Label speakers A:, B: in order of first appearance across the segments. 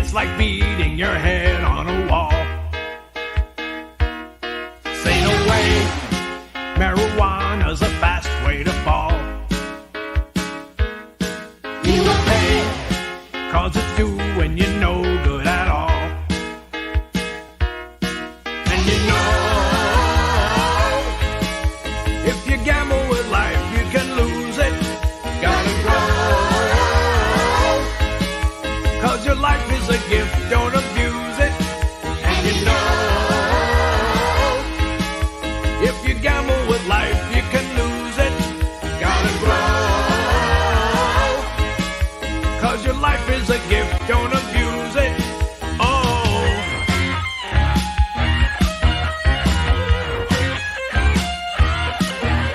A: It's like beating your head on a wall. Say no way, marijuana's a fast way to fall. You will pay, 'cause it's doing you no good at all. And you know, if you gamble with life, you can lose it. Gotta grow, 'cause your life is a gift, don't abuse it. And you know, if you gamble with life, you can lose it. Gotta grow, 'cause your life is a gift, don't abuse it. Oh.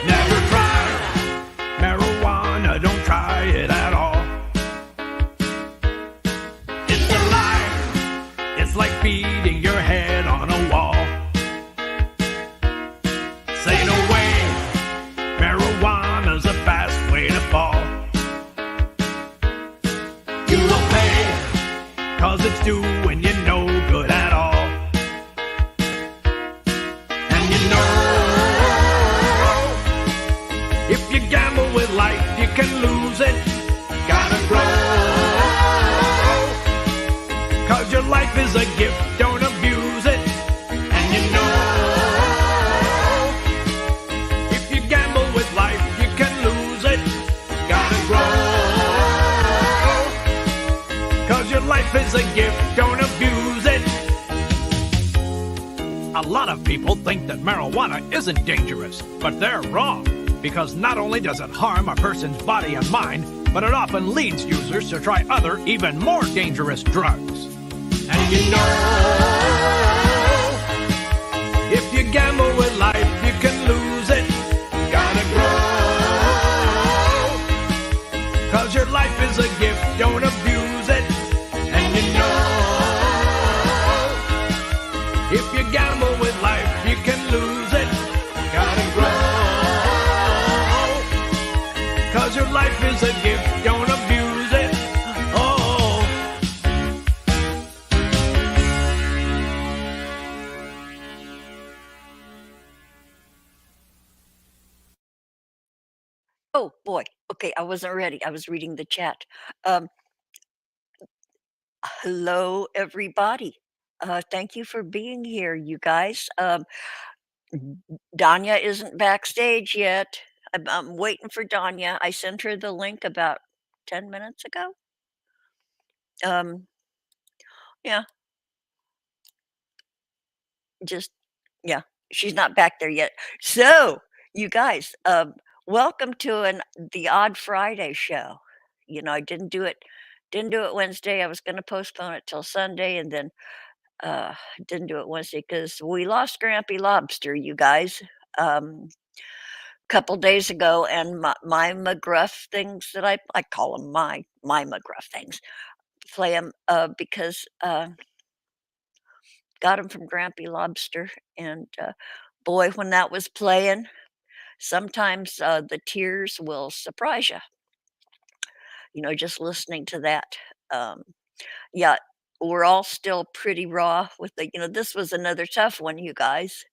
A: Never try marijuana, don't try it at all. It's a lie, it's like beating your head on a wall. Say no way, marijuana's a fast way to fall. You will pay, 'cause it's doing you no good at all. And you know, if you gamble with life, you can lose it. Gotta grow, 'cause your life is a gift, don't abuse it. And you know, if you gamble with life, you can lose it. Gotta grow, 'cause your life is a gift, don't abuse it. A lot of people think that marijuana isn't dangerous, but they're wrong. Because not only does it harm a person's body and mind, but it often leads users to try other, even more dangerous drugs. And you know, if you gamble with life, you can lose it. Gotta grow, 'cause your life is a gift, don't abuse it. And you know, if you gamble with life, you can lose it. Gotta grow, 'cause your life is a gift, don't abuse it. Oh.
B: Oh boy. Okay, I wasn't ready. I was reading the chat. Um, Hello, everybody. Thank you for being here, you guys. Donia isn't backstage yet. I'm waiting for Donia. I sent her the link about 10 minutes ago. Um, yeah, just, yeah, she's not back there yet. So, you guys, welcome to the Odd Friday show. You know, I didn't do it Wednesday. I was going to postpone it till Sunday, and then uh didn't do it Wednesday because we lost Grampy Lobster, you guys, couple days ago, and my McGruff things that I call them my McGruff things, play them because got them from Grampy Lobster, and boy, when that was playing, sometimes the tears will surprise you. You know, just listening to that. Um, yeah, we're all still pretty raw with this was another tough one, you guys.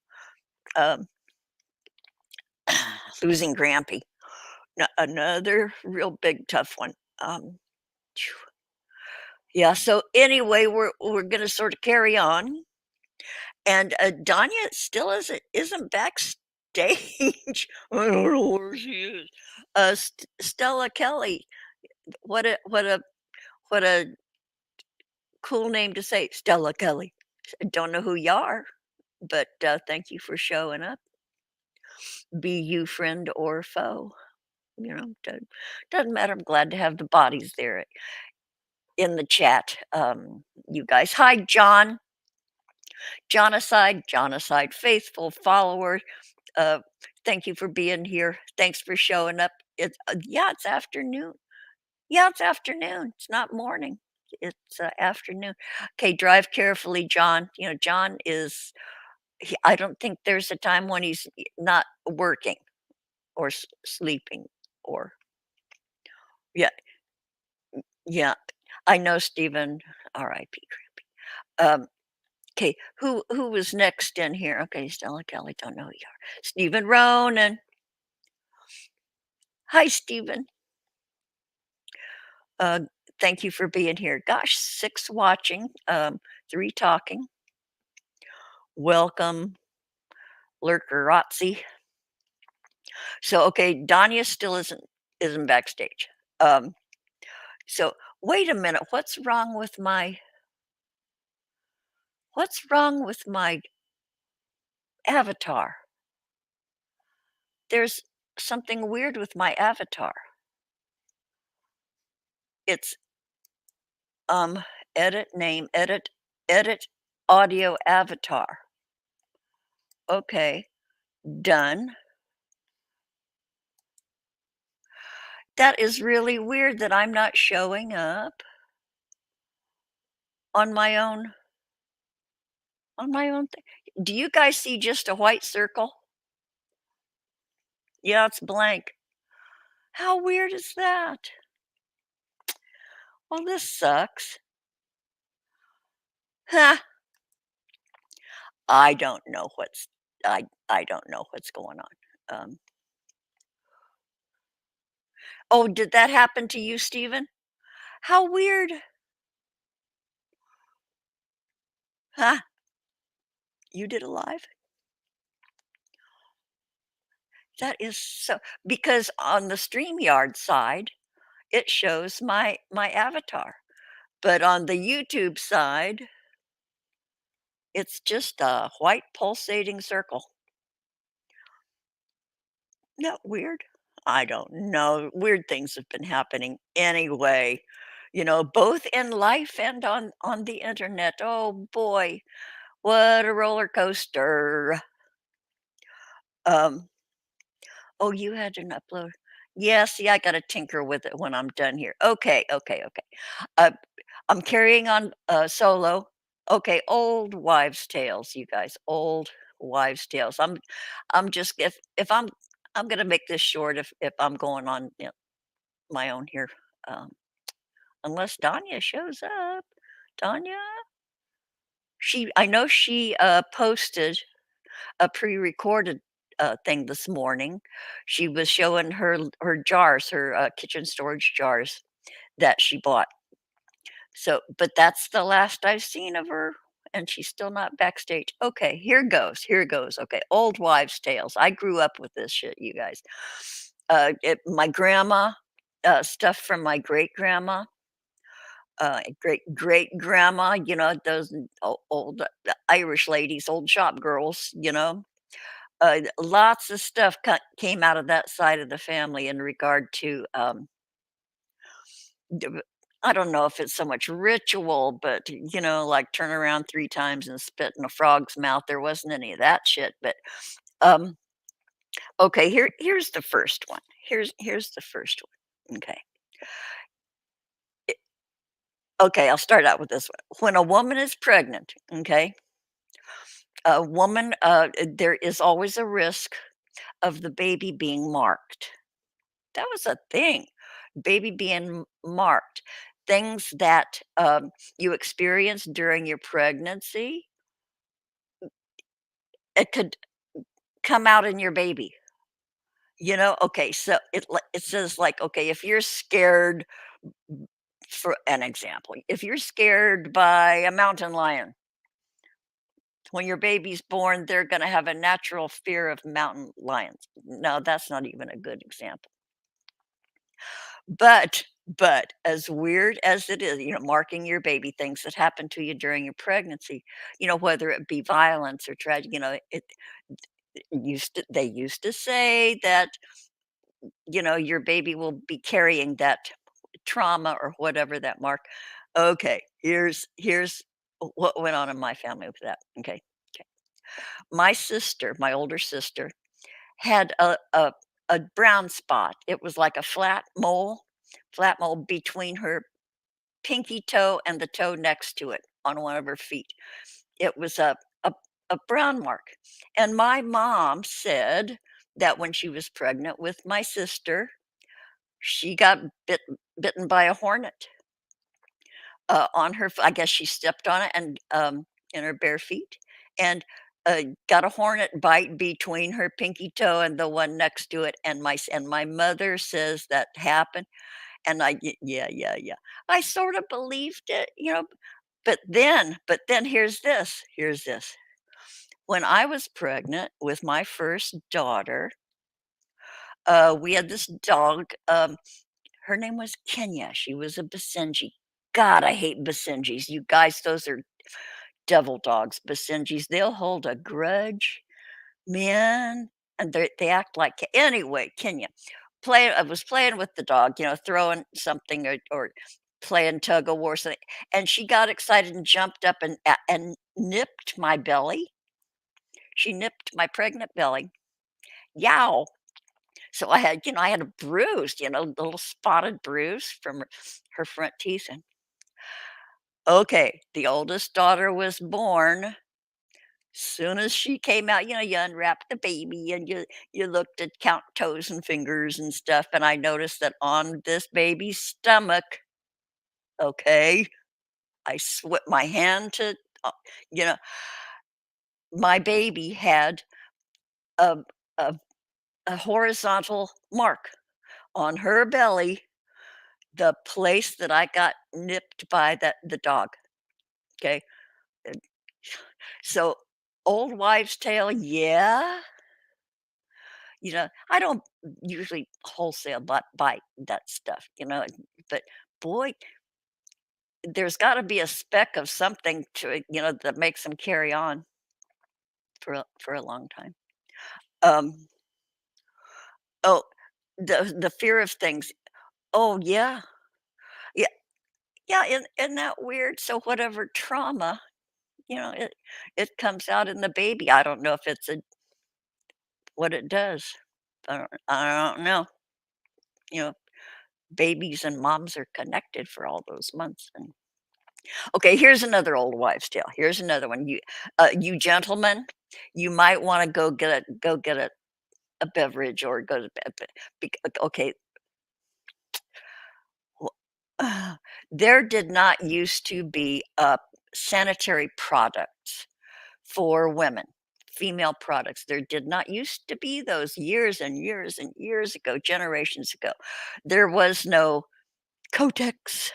B: Um, Losing Grampy. Another real big tough one. Phew. Yeah, so anyway, we're gonna sort of carry on. And Danya still isn't backstage. I don't know where she is. Stella Kelly. What a cool name to say, Stella Kelly. I don't know who you are, but thank you for showing up. Be you friend or foe. You know, doesn't matter. I'm glad to have the bodies there in the chat. You guys. Hi, John. Jonaside, faithful follower. Uh, Thank you for being here. Thanks for showing up. It's afternoon. Yeah, it's afternoon. It's not morning. It's afternoon. Okay, drive carefully, John. You know, John is. I don't think there's a time when he's not working or sleeping or yeah, yeah. I know, Stephen. R.I.P. Crampy. 'Kay, who was next in here? Okay, Stella Kelly, don't know who you are. Stephen Ronan. Hi, Stephen. Uh, thank you for being here. Gosh, 6 watching, 3 talking. Welcome, Lurkerazzi. So, okay, Donia still isn't backstage. Um, so wait a minute, what's wrong with my avatar? There's something weird with my avatar. It's, um, edit name, edit audio avatar. Okay, done. That is really weird that I'm not showing up on my own thing. Do you guys see just a white circle? Yeah, it's blank. How weird is that? Well, this sucks. Huh. I don't know what's I don't know what's going on. Oh, did that happen to you, Steven? How weird. Huh? You did a live? That is so because on the StreamYard side, it shows my avatar, but on the YouTube side, it's just a white pulsating circle. Not weird? I don't know. Weird things have been happening anyway, both in life and on the internet. Oh boy, what a roller coaster. Um, oh, you had an upload. Yeah, see, I gotta tinker with it when I'm done here. Okay, okay, okay. Uh, I'm carrying on solo. Okay, old wives' tales, you guys. Old wives' tales. I'm just if I'm gonna make this short if I'm going on my own here. Um, unless Donia shows up. Donia? I know she posted a pre-recorded thing this morning. She was showing her jars, her kitchen storage jars that she bought. So, but that's the last I've seen of her, and she's still not backstage. Okay, here goes. Here goes. Okay, old wives' tales. I grew up with this shit, you guys. My grandma, stuff from my great grandma, great great grandma. Those old Irish ladies, old shop girls. Lots of stuff came out of that side of the family in regard to d- I don't know if it's so much ritual, but like turn around 3 times and spit in a frog's mouth. There wasn't any of that shit. But um, okay, here's the first one. Here's the first one. Okay, I- okay, I'll start out with this one. When a woman is pregnant, okay, a woman, there is always a risk of the baby being marked. That was a thing. Baby being marked. Things that you experience during your pregnancy, it could come out in your baby. Okay, so it says like, okay, if you're scared, for an example, if you're scared by a mountain lion, when your baby's born, they're going to have a natural fear of mountain lions. No, that's not even a good example. But as weird as it is, marking your baby, things that happen to you during your pregnancy, whether it be violence or tragic, they used to say that, your baby will be carrying that trauma or whatever that mark. Okay, here's what went on in my family with that. Okay. Okay. My sister, my older sister, had a brown spot. It was like a flat mole between her pinky toe and the toe next to it on one of her feet. It was a a brown mark, and my mom said that when she was pregnant with my sister, she got bitten by a hornet. on her I guess she stepped on it and, in her bare feet, and, got a hornet bite between her pinky toe and the one next to it, and my mother says that happened, and yeah, yeah, yeah. I sort of believed it, but then here's this. When I was pregnant with my first daughter, we had this dog, her name was Kenya, she was a Basenji. God, I hate Basenjis, you guys, those are devil dogs, Basenjis, they'll hold a grudge, man, and they act like anyway, Kenya. I was playing with the dog, throwing something or playing tug of war, something, and she got excited and jumped up and nipped my belly. She nipped my pregnant belly. Yow! So I had a bruise, a little spotted bruise from her front teeth, and okay, the oldest daughter was born. Soon as she came out, you unwrap the baby and you looked at count toes and fingers and stuff, and I noticed that on this baby's stomach, okay, I swept my hand to, uh, you know, my baby had a a a horizontal mark on her belly, the place that I got nipped by the dog, okay? And so, old wives' tale, yeah, I don't usually wholesale buy that stuff, but boy, there's gotta be a speck of something to it, that makes them carry on for a long time. Um, oh, the fear of things. Oh, yeah. Yeah, yeah, isn't that weird? So whatever trauma, it comes out in the baby. I don't know if it's what it does. I don't know. You know, babies and moms are connected for all those months. And okay, here's another old wives' tale. Here's another one. You gentlemen, you might want to go get a beverage or go to bed. Okay, there did not used to be sanitary products for women, female products. There did not used to be those years and years and years ago, generations ago. There was no Kotex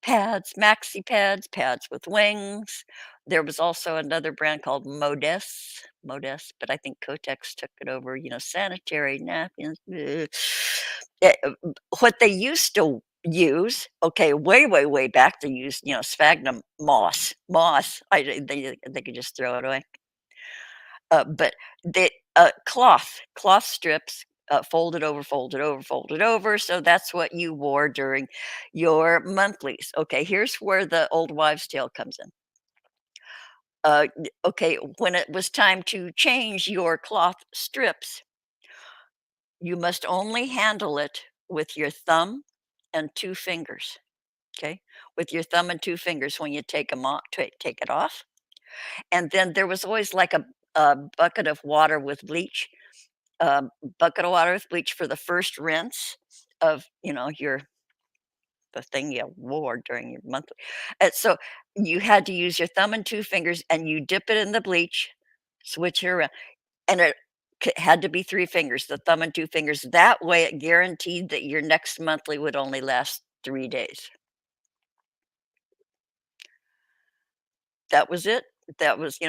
B: pads, maxi pads, pads with wings. There was also another brand called Modest, but I think Kotex took it over, sanitary napkins. Ugh. What they used to use, okay, way, way, way back, they used, sphagnum moss. They could just throw it away. But the cloth strips, folded over, so that's what you wore during your monthlies. Okay, here's where the old wives' tale comes in. Okay, when it was time to change your cloth strips, you must only handle it with your thumb and 2 fingers, okay? With your thumb and 2 fingers when you take 'em off take it off, and then there was always like a bucket of water with bleach, bucket of water with bleach for the first rinse of, the thing you wore during your monthly. And so you had to use your thumb and 2 fingers and you dip it in the bleach, switch it around, and it had to be 3 fingers, the thumb and 2 fingers. That way it guaranteed that your next monthly would only last 3 days. That was it. That was,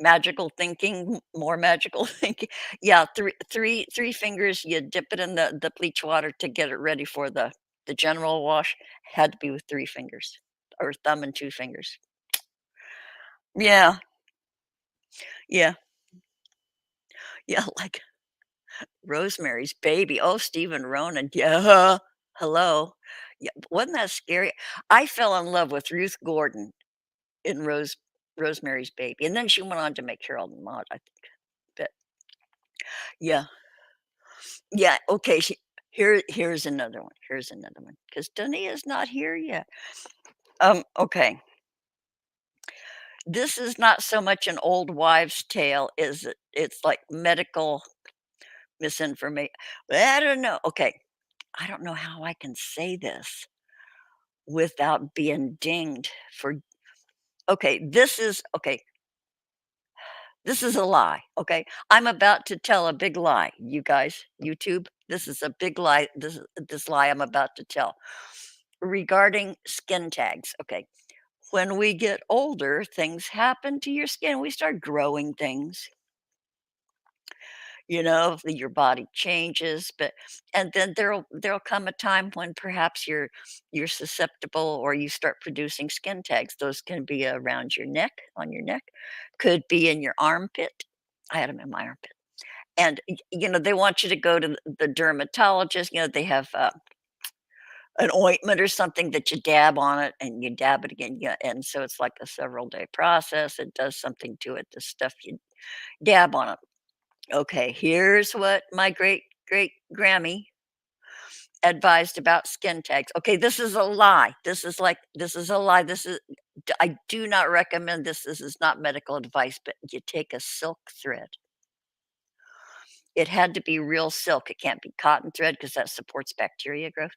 B: magical thinking, more magical thinking. Yeah, three fingers, you dip it in the bleach water to get it ready for the general wash, had to be with 3 fingers or thumb and 2 fingers. Yeah, yeah, yeah, like Rosemary's Baby. Oh, Stephen Ronan. Yeah, hello. Yeah, wasn't that scary? I fell in love with Ruth Gordon in Rosemary's Baby, and then she went on to make Harold and Maude, I think. But yeah, yeah. Okay, here's another one. Here's another one because Donia is not here yet. Okay, this is not so much an old wives' tale, is it's like medical misinformation. I don't know. Okay, I don't know how I can say this. without being dinged for okay, this is a lie, okay? I'm about to tell a big lie, you guys, YouTube. This is a big lie. This lie I'm about to tell regarding skin tags. Okay. When we get older, things happen to your skin. We start growing things, your body changes, but and then there'll come a time when perhaps you're susceptible or you start producing skin tags. Those can be around your neck, on your neck, could be in your armpit. I had them in my armpit. And they want you to go to the dermatologist. They have an ointment or something that you dab on it and you dab it again. Yeah, and so it's like a several day process. It does something to it, the stuff you dab on it. Okay, here's what my great great Grammy advised about skin tags. Okay, this is a lie. This is a lie. I do not recommend this. This is not medical advice, but you take a silk thread. It had to be real silk. It can't be cotton thread because that supports bacteria growth.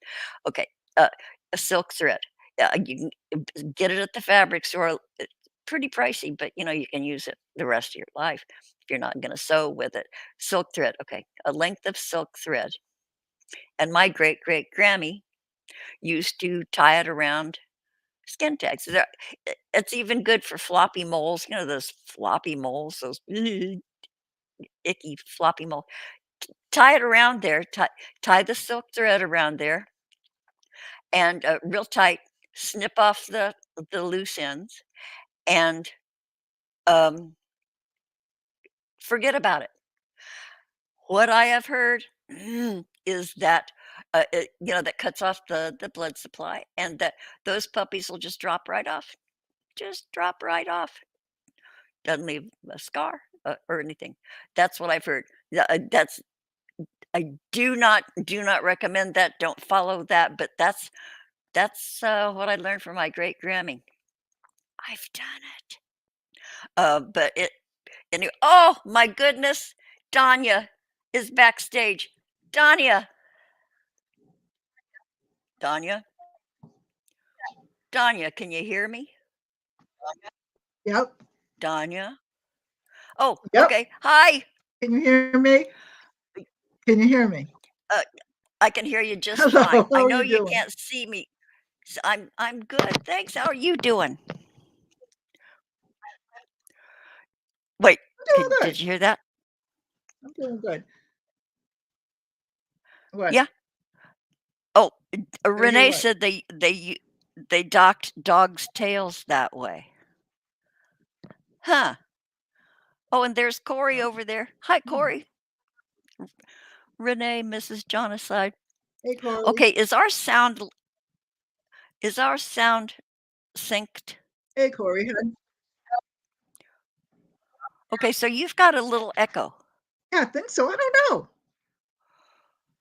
B: Okay, a silk thread. You can get it at the fabric store. It's pretty pricey, but you can use it the rest of your life if you're not going to sew with it. Silk thread. Okay, a length of silk thread. And my great great Grammy used to tie it around skin tags. It's even good for floppy moles. Those floppy moles, those icky floppy moles. Tie it around there, tie the silk thread around there, and, real tight, snip off the loose ends, and, um, forget about it. What I have heard is that, that cuts off the blood supply, and that those puppies will just drop right off. Just drop right off. Doesn't leave a scar, or anything. That's what I've heard. That's I do not recommend that, don't follow that, but that's what I learned from my great Grammy. I've done it. But it anyway. Oh my goodness, Donia is backstage. Donia, Donia, Donia, can you hear me?
C: Yep.
B: Donia. Oh,
C: Yep.
B: okay. Hi.
C: Can you hear me? Can you hear me?
B: Uh, I can hear you just
C: Hello.
B: fine. I
C: How are
B: know
C: you
B: you
C: doing?
B: can't see me. I'm good. Thanks. How are you doing? Wait,
C: I'm doing
B: did
C: good.
B: you hear that?
C: I'm doing good. What?
B: Yeah. Oh,
C: Did I hear
B: Renee
C: what?
B: said they docked dogs' tails that way. Huh. Oh, and there's Corey
C: Huh?
B: over there. Hi,
C: Hmm.
B: Corey. Renee, Mrs. Jonaside.
C: Hey, Corey.
B: Okay, is our sound synced?
C: Hey, Corey. Hon.
B: Okay, so you've got a little echo.
C: Yeah, I think so. I don't know.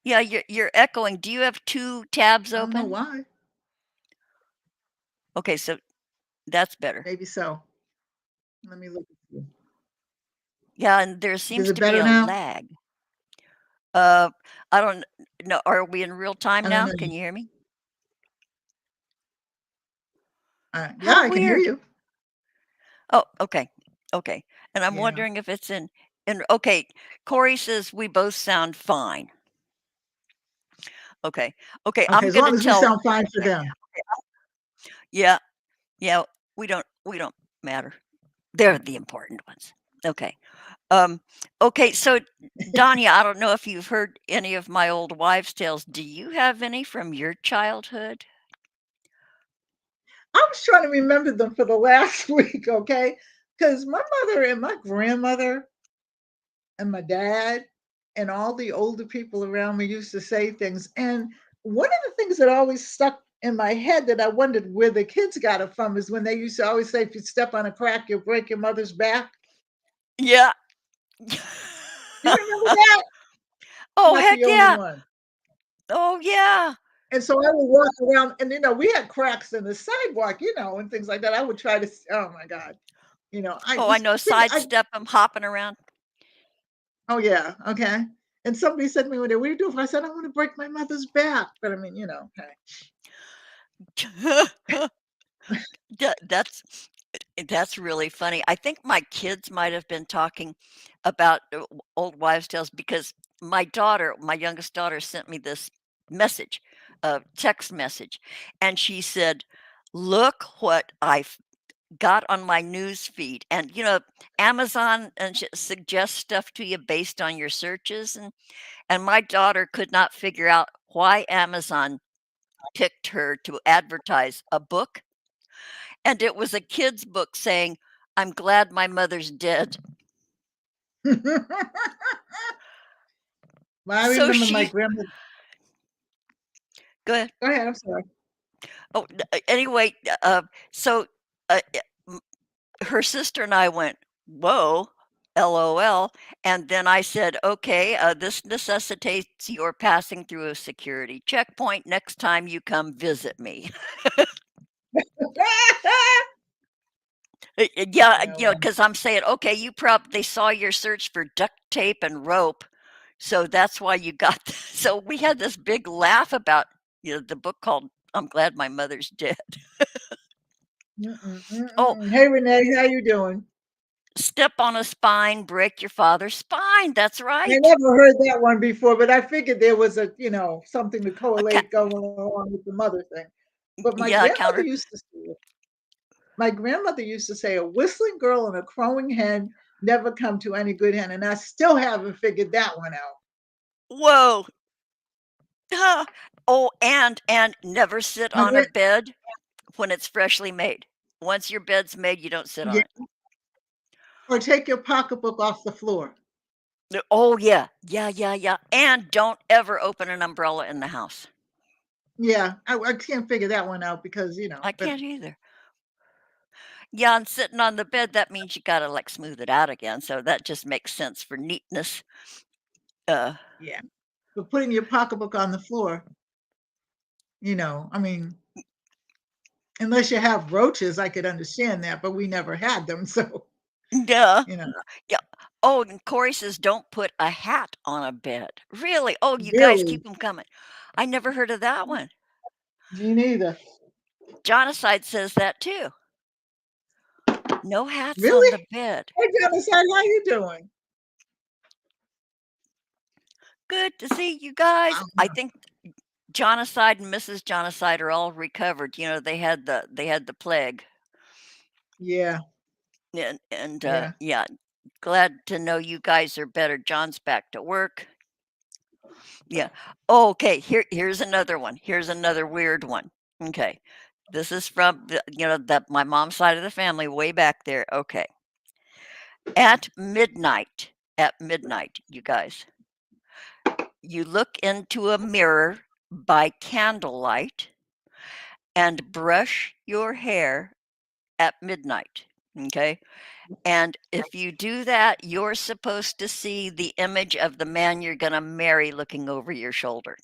B: Yeah, you're echoing. Do you have 2 tabs
C: I don't know
B: open?
C: why.
B: Okay, so that's better.
C: Maybe so. Let me look at you.
B: Yeah, and there
C: Is
B: seems
C: it
B: to be
C: better
B: a
C: now?
B: lag. Uh, I don't know. Are we in real time
C: I don't
B: now?
C: know.
B: Can you hear me?
C: Yeah,
B: How
C: I can hear
B: weird.
C: you.
B: Oh, okay. Okay. And I'm
C: Yeah.
B: wondering if it's okay. Corey says we both sound fine. Okay. Okay,
C: Okay,
B: I'm
C: as long
B: gonna
C: as we
B: tell
C: sound fine for them.
B: yeah, yeah, we don't matter. They're the important ones. Okay. Okay, so Donia, I don't know if you've heard any of my old wives' tales. Do you have any from your childhood?
C: I was trying to remember them for the last week, okay? Because my mother and my grandmother and my dad and all the older people around me used to say things. And one of the things that always stuck in my head that I wondered where the kids got it from is when they used to always say, if you step on a crack, you'll break your mother's back.
B: Yeah.
C: Do you remember that?
B: Oh,
C: Not
B: heck
C: the only
B: yeah.
C: one.
B: Oh, yeah.
C: And so I would walk around, and we had cracks in the sidewalk, and things like that. I would try to. Oh my God, I
B: Oh, I
C: just
B: know,
C: think I.
B: sidestep them, hopping around.
C: Oh yeah, okay. And somebody said to me one day, "What do you do if I said I want to break my mother's back?" But I mean, okay.
B: Yeah, that's really funny. I think my kids might have been talking about old wives' tales because my youngest daughter, sent me this message, text message, and she said, "Look what I've got on my news feed." And Amazon and suggests stuff to you based on your searches, and my daughter could not figure out why Amazon picked her to advertise a book, and it was a kid's book saying, "I'm glad my mother's dead."
C: Well, I
B: So
C: remember my
B: she
C: grandmother.
B: Go ahead.
C: Go ahead. I'm sorry.
B: Oh, anyway, so, m her sister and I went, "Whoa, LOL," and then I said, "Okay, this necessitates your passing through a security checkpoint next time you come visit me." Yeah,
C: Yeah, well,
B: because I'm saying, "Okay, they saw your search for duct tape and rope, so that's why you got" so we had this big laugh about, the book called "I'm Glad My Mother's Dead." Oh,
C: Hey, Renee, how you doing?
B: "Step on a spine, break your father's spine." That's
C: I
B: right.
C: never heard that one before, but I figured there was something to
B: A ca
C: correlate going along with the mother thing. But
B: Yeah, counter
C: my grandmother used to say, a whistling girl and a crowing hen never come to any good hen, and I still haven't figured that one out.
B: Whoa. Ah. Oh, and never sit
C: My
B: on a
C: grand,
B: bed when it's freshly made. Once your bed's made, you don't sit on
C: yeah,
B: it.
C: or take your pocketbook off the floor.
B: Oh, yeah. Yeah, yeah, yeah, and don't ever open an umbrella in the house.
C: Yeah, I can't figure that one out because
B: I
C: but
B: can't either. Yeah, and sitting on the bed, that means you gotta, like, smooth it out again, so that just makes sense for neatness. Uh,
C: yeah, but putting your pocketbook on the floor, I mean, unless you have roaches, I could understand that, but we never had them, so
B: yeah.
C: you know,
B: Yeah. Oh, and Corey says, "Don't put a hat on a bed." Really? Oh, you guys
C: really,
B: keep them coming. I never heard of that one.
C: me neither.
B: Jonocide says that too. No hats on
C: Really?
B: the bed.
C: Hey, Genocide, how you doing?
B: Good to see you guys. I
C: Wow.
B: think Jonocide and Mrs. Jonocide are all recovered. They had the plague.
C: Yeah,
B: And
C: yeah.
B: yeah, glad to know you guys are better. John's back to work. Yeah. Oh, okay, here's another one. Here's another weird one. Okay. This is from that my mom's side of the family way back there. Okay. At midnight, you guys, you look into a mirror by candlelight and brush your hair at midnight. Okay. And if you do that, you're supposed to see the image of the man you're going to marry looking over your shoulder.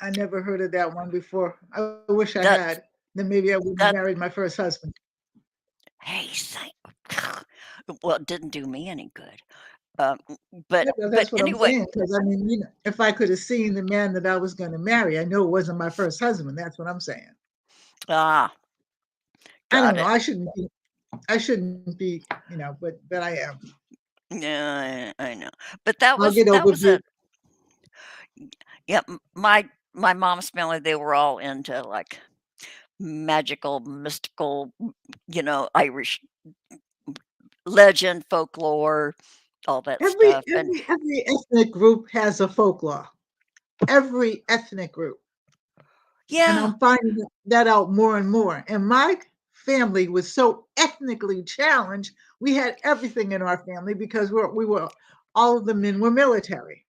C: I never heard of that one before. I wish I
B: That's
C: had. Then maybe I wouldn't have
B: that
C: married my first husband.
B: Hey, well, it didn't do me any good.
C: Yeah, but
B: But
C: that's what I'm
B: anyway,
C: saying. Because I mean, if I could have seen the man that I was going to marry, I know it wasn't my first husband. That's what I'm saying.
B: ah,
C: I don't
B: got
C: know.
B: it.
C: I shouldn't be. I shouldn't be. But I am.
B: Yeah, I know. But that
C: I'll
B: was
C: get
B: that
C: over
B: was a
C: being.
B: yeah. My mom's family, they were all into like magical, mystical, Irish legend, folklore, all that
C: Every
B: stuff. And
C: every every ethnic group has a folklore. Every ethnic group. And
B: yeah,
C: I'm finding that out more and more. And my family was so ethnically challenged. We had everything in our family because we were all of the men were military.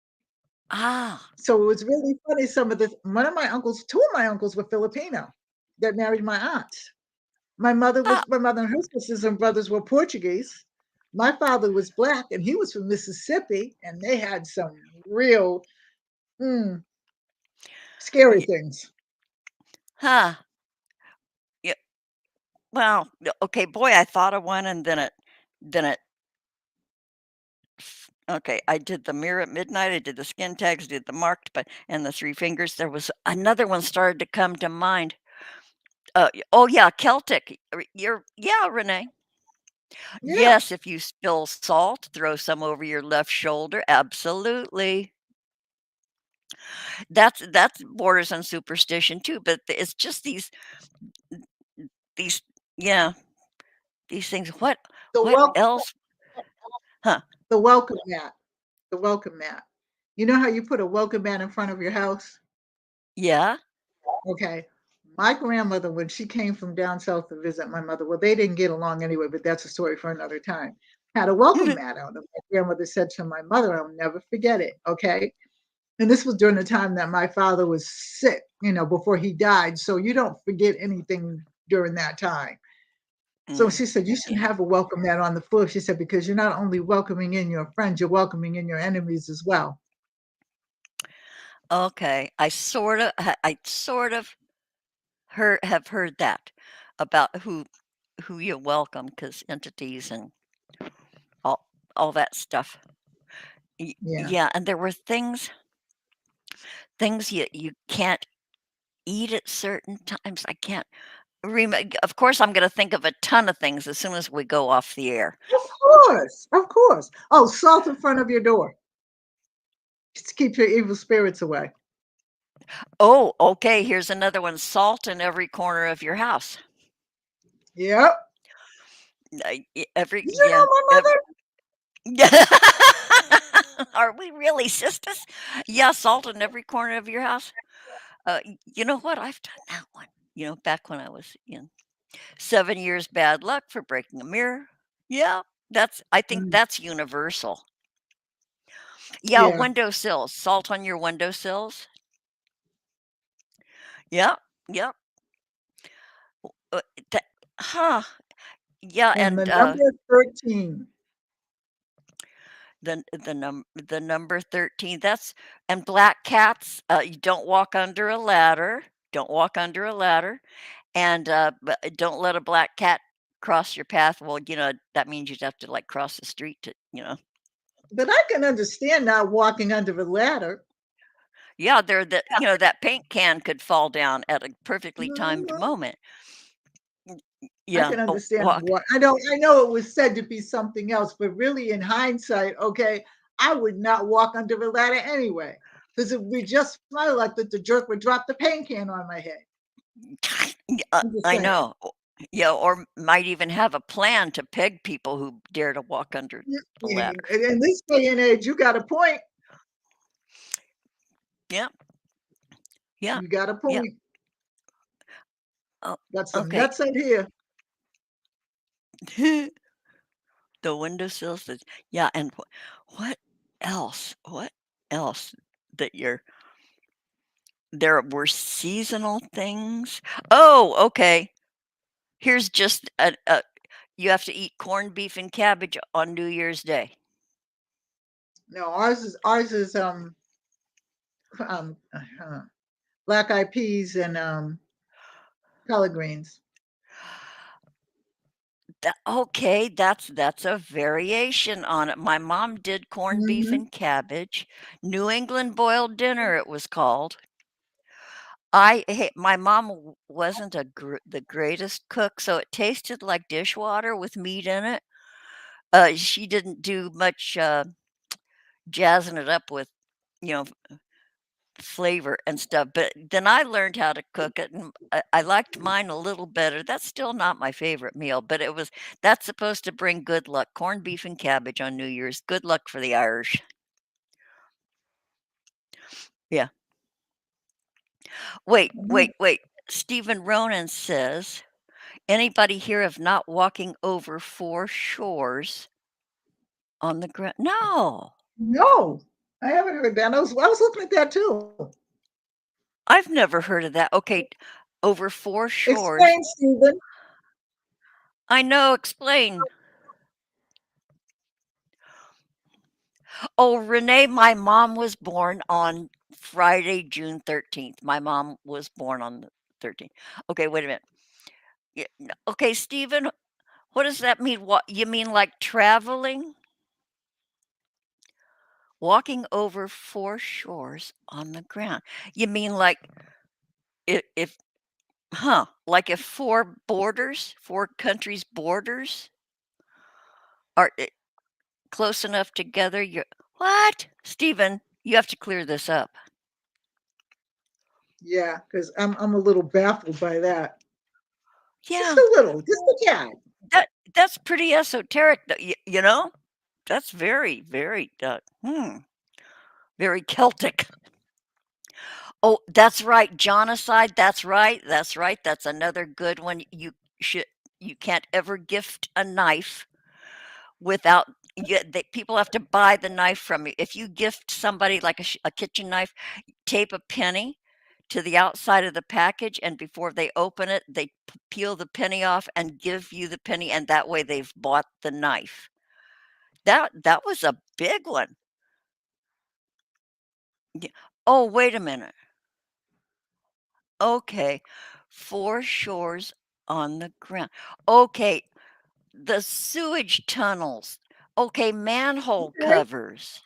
B: ah,
C: So it was really funny. One of my uncles, two of my uncles were Filipino that married my aunts.
B: ah,
C: My mother and her sisters and brothers were Portuguese. My father was black and he was from Mississippi, and they had some real mm, scary
B: y-
C: things.
B: huh. Yeah. Well, okay, boy, I thought of one, and then it Okay, I did the mirror at midnight, I did the skin tags, did the marked, but and the 3 fingers. There was another one started to come to mind. Oh, yeah, Celtic. Yeah, Renee.
C: Yeah,
B: Yes, if you spill salt, throw some over your left shoulder. Absolutely. That's borders on superstition too, but it's just these yeah, these things.
C: the
B: What
C: wel
B: else? Huh?
C: the welcome mat, the welcome mat. You know how you put a welcome mat in front of your house?
B: Yeah.
C: Okay. My grandmother, when she came from down south to visit my mother, well, they didn't get along anyway, but that's a story for another time. Had a welcome mat out. And my grandmother said to my mother, I'll never forget it. Okay. And this was during the time that my father was sick, before he died. So you don't forget anything during that time. So
B: Mm.
C: she said, you shouldn't have a welcome mat on the floor. She said, because you're not only welcoming in your friends, you're welcoming in your enemies as well.
B: Okay, I sort of have heard that about who you welcome because entities and all all that stuff.
C: Yeah.
B: Yeah, and there were things you can't eat at certain times. I can't remember. Of course, I'm going to think of a ton of things as soon as we go off the air.
C: Of course. Of course. Oh, salt in front of your door. Just keep your evil spirits away.
B: Oh, okay. Here's another one: salt in every corner of your house.
C: Yep.
B: Every
C: Did you
B: yeah,
C: know my
B: every.
C: mother?
B: Are we really sisters? Yeah, salt in every corner of your house. You know what? I've done that one. Back when I was in 7 years bad luck for breaking a mirror. Yeah, I think
C: Mm,
B: that's universal. Yeah,
C: yeah.
B: windowsills, salt on your windowsills. Yep, yep. Uh, that, huh? Yeah,
C: And
B: and
C: the number 13.
B: the number 13. And black cats. You don't walk under a ladder. Don't walk under a ladder, and don't let a black cat cross your path. Well, that means you'd have to like cross the street to.
C: But I can understand not walking under a ladder.
B: Yeah, that paint can could fall down at a perfectly timed
C: Mhm.
B: moment.
C: I
B: Yeah,
C: can understand
B: walk.
C: what I know it was said to be something else, but really in hindsight, okay, I would not walk under a ladder anyway. Because it would be just my luck that the jerk would drop the paint can on my head.
B: Yeah,
C: I'm just
B: I
C: saying.
B: know. Yeah, or might even have a plan to peg people who dare to walk under the ladder.
C: In this day and age, you got a point.
B: Yeah, yeah,
C: You got a
B: yeah.
C: point.
B: Oh,
C: Got some
B: okay.
C: nuts out here.
B: The windowsills. Yeah, and what else? What else that there were seasonal things? Oh, okay. Here's just you have to eat corned beef and cabbage on New Year's Day.
C: No, ours is black eyed peas and collard greens.
B: Okay, that's a variation on it. My mom did corned beef
C: Hmm.
B: and cabbage, New England boiled dinner it was called. My mom wasn't the greatest cook, so it tasted like dishwater with meat in it. She didn't do much jazzing it up with, you know, flavor and stuff. But then I learned how to cook it, and I liked mine a little better. That's still not my favorite meal, but that's supposed to bring good luck. Corned beef and cabbage on New Year's. Good luck for the Irish. Yeah. Wait, wait, wait. Stephen Ronan says, anybody here of not walking over four shores on the ground? No,
C: No, I haven't heard that. I was looking at that too.
B: I've never heard of that. Okay, over four shores.
C: Explain, Stephen.
B: I know. Explain. Oh, Renee, my mom was born on Friday, June 13th. My mom was born on the 13th. Okay, wait a minute. Okay, Stephen, what does that mean? What you mean like traveling? walking over 4 shores on the ground. You mean like if like if 4 countries' borders are close enough together, you what? Stephen, you have to clear this up.
C: Yeah, because I'm a little baffled by that. Just
B: Yeah,
C: a little, just a tad.
B: that's pretty esoteric, you know? That's very, very, very Celtic. Oh, that's right, genocide, that's right, that's another good one. Should you can't ever gift a knife without people have to buy the knife from you. If you gift somebody like a kitchen knife, tape a penny to the outside of the package, and before they open it, they peel the penny off and give you the penny, and that way they've bought the knife. That was a big one. Yeah. Oh, wait a minute. Okay. 4 shores on the ground. Okay, the sewage tunnels. Okay, manhole
C: Okay.
B: covers.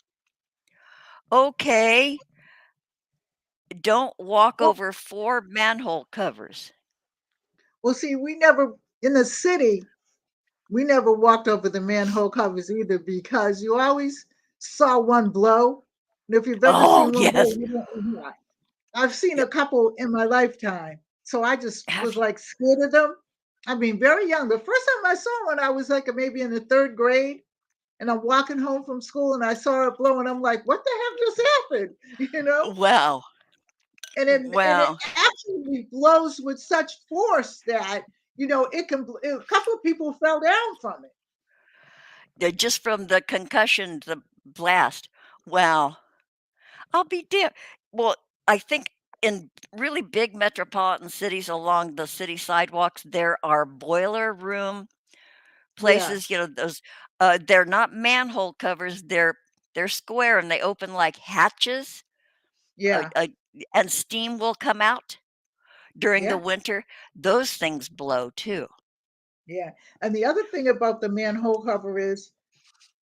B: Okay, don't walk
C: Well,
B: over 4 manhole covers.
C: well, see, we never in the city. We never walked over the manhole covers either because you always saw one blow. And if you've ever
B: Oh,
C: seen one blow,
B: yes.
C: you don't. Yeah. I've seen
B: Yeah,
C: a couple in my lifetime, so I just
B: have
C: was like scared of them. I mean, very young. The first time I saw one, I was like maybe in the third grade, and I'm walking home from school, and I saw it blow, and I'm like, "What the heck just happened?" You know?
B: wow,
C: And it
B: wow.
C: actually blows with such force that it can. A couple of people fell down from it.
B: Just from the concussion, the blast. Wow. I'll be damned. Well, I think in really big metropolitan cities along the city sidewalks, there are boiler room places,
C: Yes.
B: those they're not manhole covers, they're square and they open like hatches,
C: Yeah.
B: and steam will come out during the
C: Yeah.
B: winter. Those things blow too.
C: Yeah. And the other thing about the manhole cover is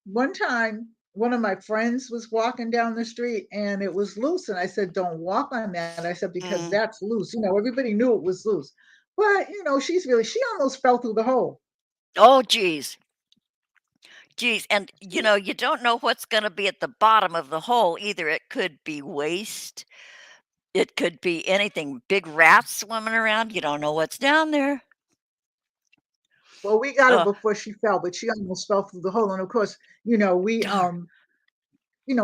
C: one time one of my friends was walking down the street and it was loose. And I said, don't walk on that. I said, because
B: Mm.
C: that's loose. Everybody knew it was loose. But, she almost fell through the hole.
B: Oh, geez. Geez, and, you don't know what's gonna be at the bottom of the hole either. It could be waste, it could be anything, big rats swimming around, you don't know what's down there.
C: Well, we got her
B: Uh,
C: before she fell, but she almost fell through the hole. And of course, we
B: darn.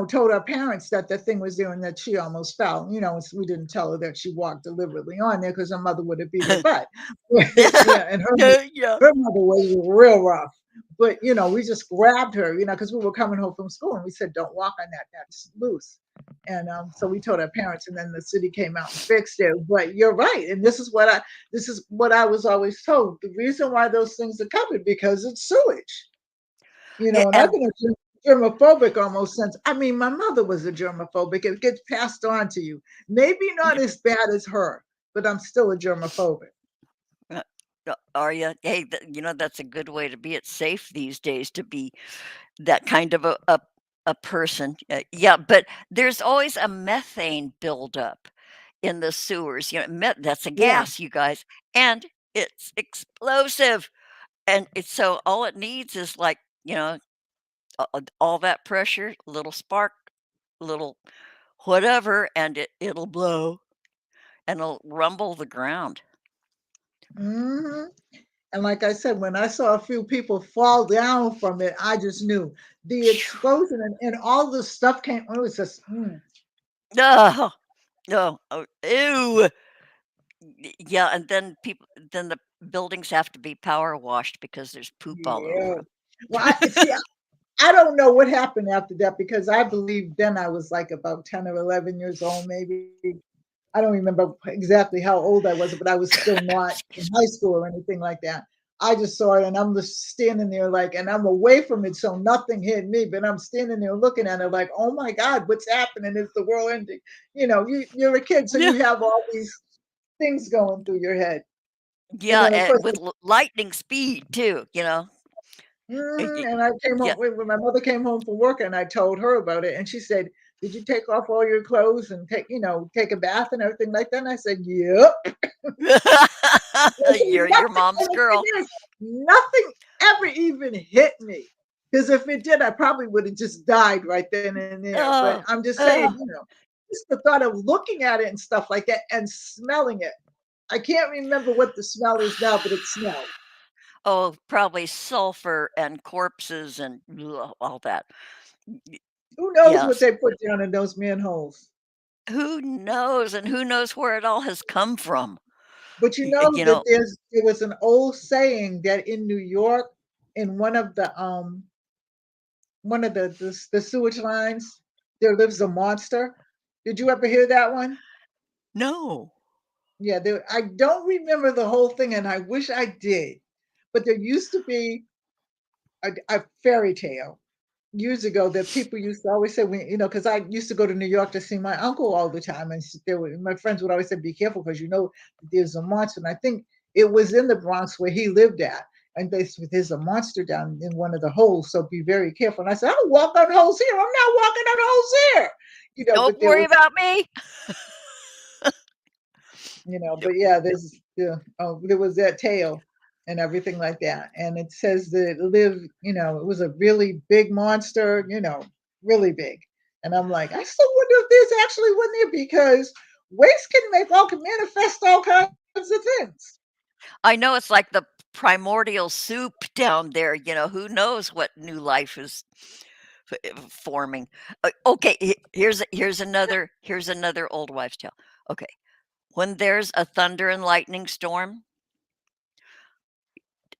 C: told our parents that the thing was there and that she almost fell. We didn't tell her that she walked deliberately on there because her mother would have beat her butt.
B: Yeah,
C: Yeah, and
B: yeah, yeah.
C: her mother was real rough. But we just grabbed her, because we were coming home from school and we said, "Don't walk on that. That's loose." And so we told our parents, and then the city came out and fixed it. But you're right, and this is what I was always told. The reason why those things are covered because it's sewage.
B: Yeah,
C: And I've
B: and
C: been germophobic almost since. I mean, my mother was a germophobic. It gets passed on to you. Maybe not as bad as her, but I'm still a germophobic.
B: uh, are you? Hey, that's a good way to be. It's safe these days to be that kind of a person. Yeah, but there's always a methane buildup in the sewers. That's a
C: Yeah.
B: gas, you guys, and it's explosive. And it's so all it needs is like, all that pressure, little spark, little whatever, and it'll blow and it'll rumble the ground.
C: Hmm. And like I said, when I saw a few people fall down from it, I just knew the
B: Phew.
C: explosion and all the stuff came. It was just,
B: No, no, oh, ew. Yeah, and then the buildings have to be power washed because there's poop all over
C: yeah.
B: them.
C: Well, I see. I don't know what happened after that because I believe then I was like about 10 or 11 years old, maybe. I don't remember exactly how old I was, but I was still not in
B: Excuse
C: high school or anything like that. I just saw it and I'm just standing there like, and I'm away from it, so nothing hit me, but I'm standing there looking at it like, oh my God, what's happening? Is the world ending? You're a kid, so
B: me.
C: you have all these things going through your head. And
B: Yeah,
C: then, of course,
B: with lightning speed too.
C: And I came
B: Yeah.
C: home when my mother came home from work, and I told her about it, and she said, "Did you take off all your clothes and take a bath and everything like that?" And I said, "Yep."
B: You're mom's
C: And the thing
B: girl.
C: is, nothing ever even hit me, because if it did, I probably would have just died right then and there. But
B: Oh,
C: I'm just saying,
B: oh,
C: just the thought of looking at it and stuff like that and smelling it. I can't remember what the smell is now, but it smelled.
B: oh, probably sulfur and corpses and all that.
C: Who knows what
B: Yes.
C: they put down in those manholes?
B: Who knows? And who knows where it all has come from?
C: But you know
B: You
C: that
B: know,
C: there was an old saying that in New York, in one of the sewage lines, there lives a monster. Did you ever hear that one?
B: no.
C: Yeah, I don't remember the whole thing, and I wish I did. But there used to be a fairy tale years ago that people used to always say, because I used to go to New York to see my uncle all the time, and my friends would always say, "Be careful, because there's a monster." And I think it was in the Bronx where he lived at, and they said, "There's a monster down in one of the holes, so be very careful." And I said, "I don't walk on holes here. I'm not walking on holes here."
B: Don't
C: But there
B: worry
C: was
B: about me.
C: but yeah, there was that tale and everything like that. And it says that it lived, it was a really big monster, really big. And I'm like, I still wonder if there's actually one there, because waste can manifest all kinds of things.
B: I know it's like the primordial soup down there. Who knows what new life is forming. Okay, here's another old wives' tale. Okay, when there's a thunder and lightning storm,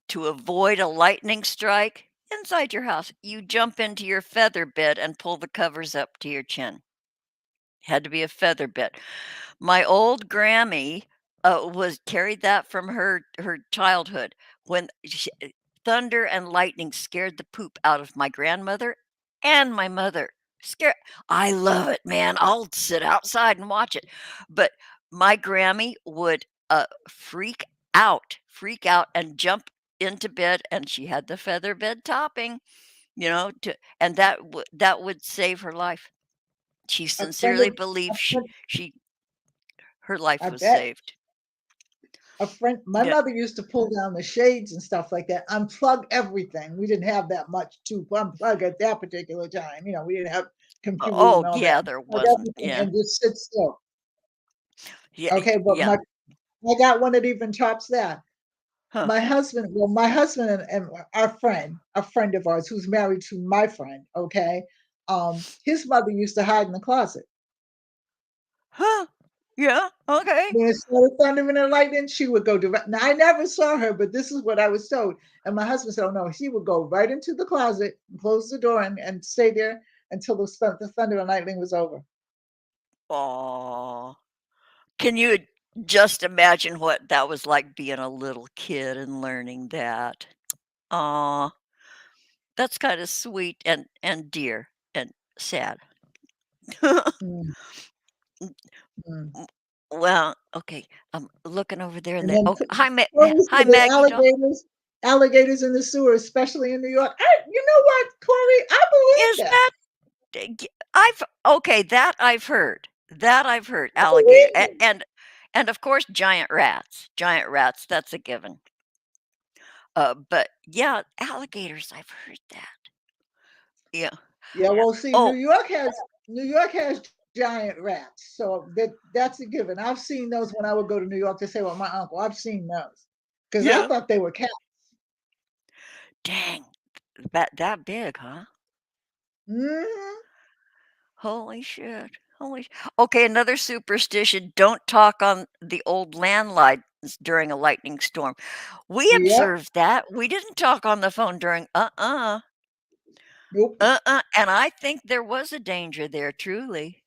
B: to avoid a lightning strike inside your house, you jump into your feather bed and pull the covers up to your chin. Had to be a feather bed. My old Grammy, was carried that from her childhood when thunder and lightning scared the poop out of my grandmother and my mother. Scare I love it, man. I'll sit outside and watch it. But my Grammy would, freak out and jump into bed, and she had the feather bed topping, and that would save her life. She
C: A friend
B: sincerely
C: of, a
B: believed
C: friend,
B: her life
C: I
B: was
C: bet
B: saved.
C: my
B: Yeah.
C: mother used to pull down the shades and stuff like that, unplug everything. We didn't have that much to unplug at that particular time. We didn't have computers
B: Oh,
C: and all that.
B: yeah, there
C: Unplug
B: wasn't.
C: everything
B: Yeah.
C: and just sit still.
B: Yeah,
C: Okay, but
B: yeah.
C: I got one that even tops that.
B: Huh.
C: My husband and a friend of ours who's married to my friend, okay, his mother used to hide in the closet.
B: Huh. Yeah, okay.
C: When it started thundering and lightning, she would go direct. Now, I never saw her, but this is what I was told. And my husband said, "Oh no, she would go right into the closet, and close the door, and stay there until the thunder and lightning was over."
B: Aw. Can you just imagine what that was like being a little kid and learning that? Aw, that's kinda sweet and dear and sad.
C: Mm, mm.
B: Well, okay, I'm looking over there in
C: And
B: the
C: then
B: oh, hi,
C: Corey
B: hi,
C: said the
B: Maggie doll.
C: alligators in the sewer, especially in New York. You know what, Corey? I
B: Is
C: believe that.
B: that I've okay, that I've heard. That I've heard,
C: I
B: alligator,
C: believe it.
B: and of course, giant rats, that's a given. But yeah, alligators, I've heard that. Yeah.
C: Yeah, well, see,
B: Oh,
C: New York has giant rats, so that's a given. I've seen those when I would go to New York to stay with my uncle. I've seen those because I
B: yeah.
C: thought they were cats.
B: Dang, that big, huh?
C: Hmm.
B: Holy shit. Okay, another superstition, don't talk on the old landlines during a lightning storm. We
C: Yep.
B: observed that. We didn't talk on the phone during
C: Nope.
B: and I think there was a danger there, truly.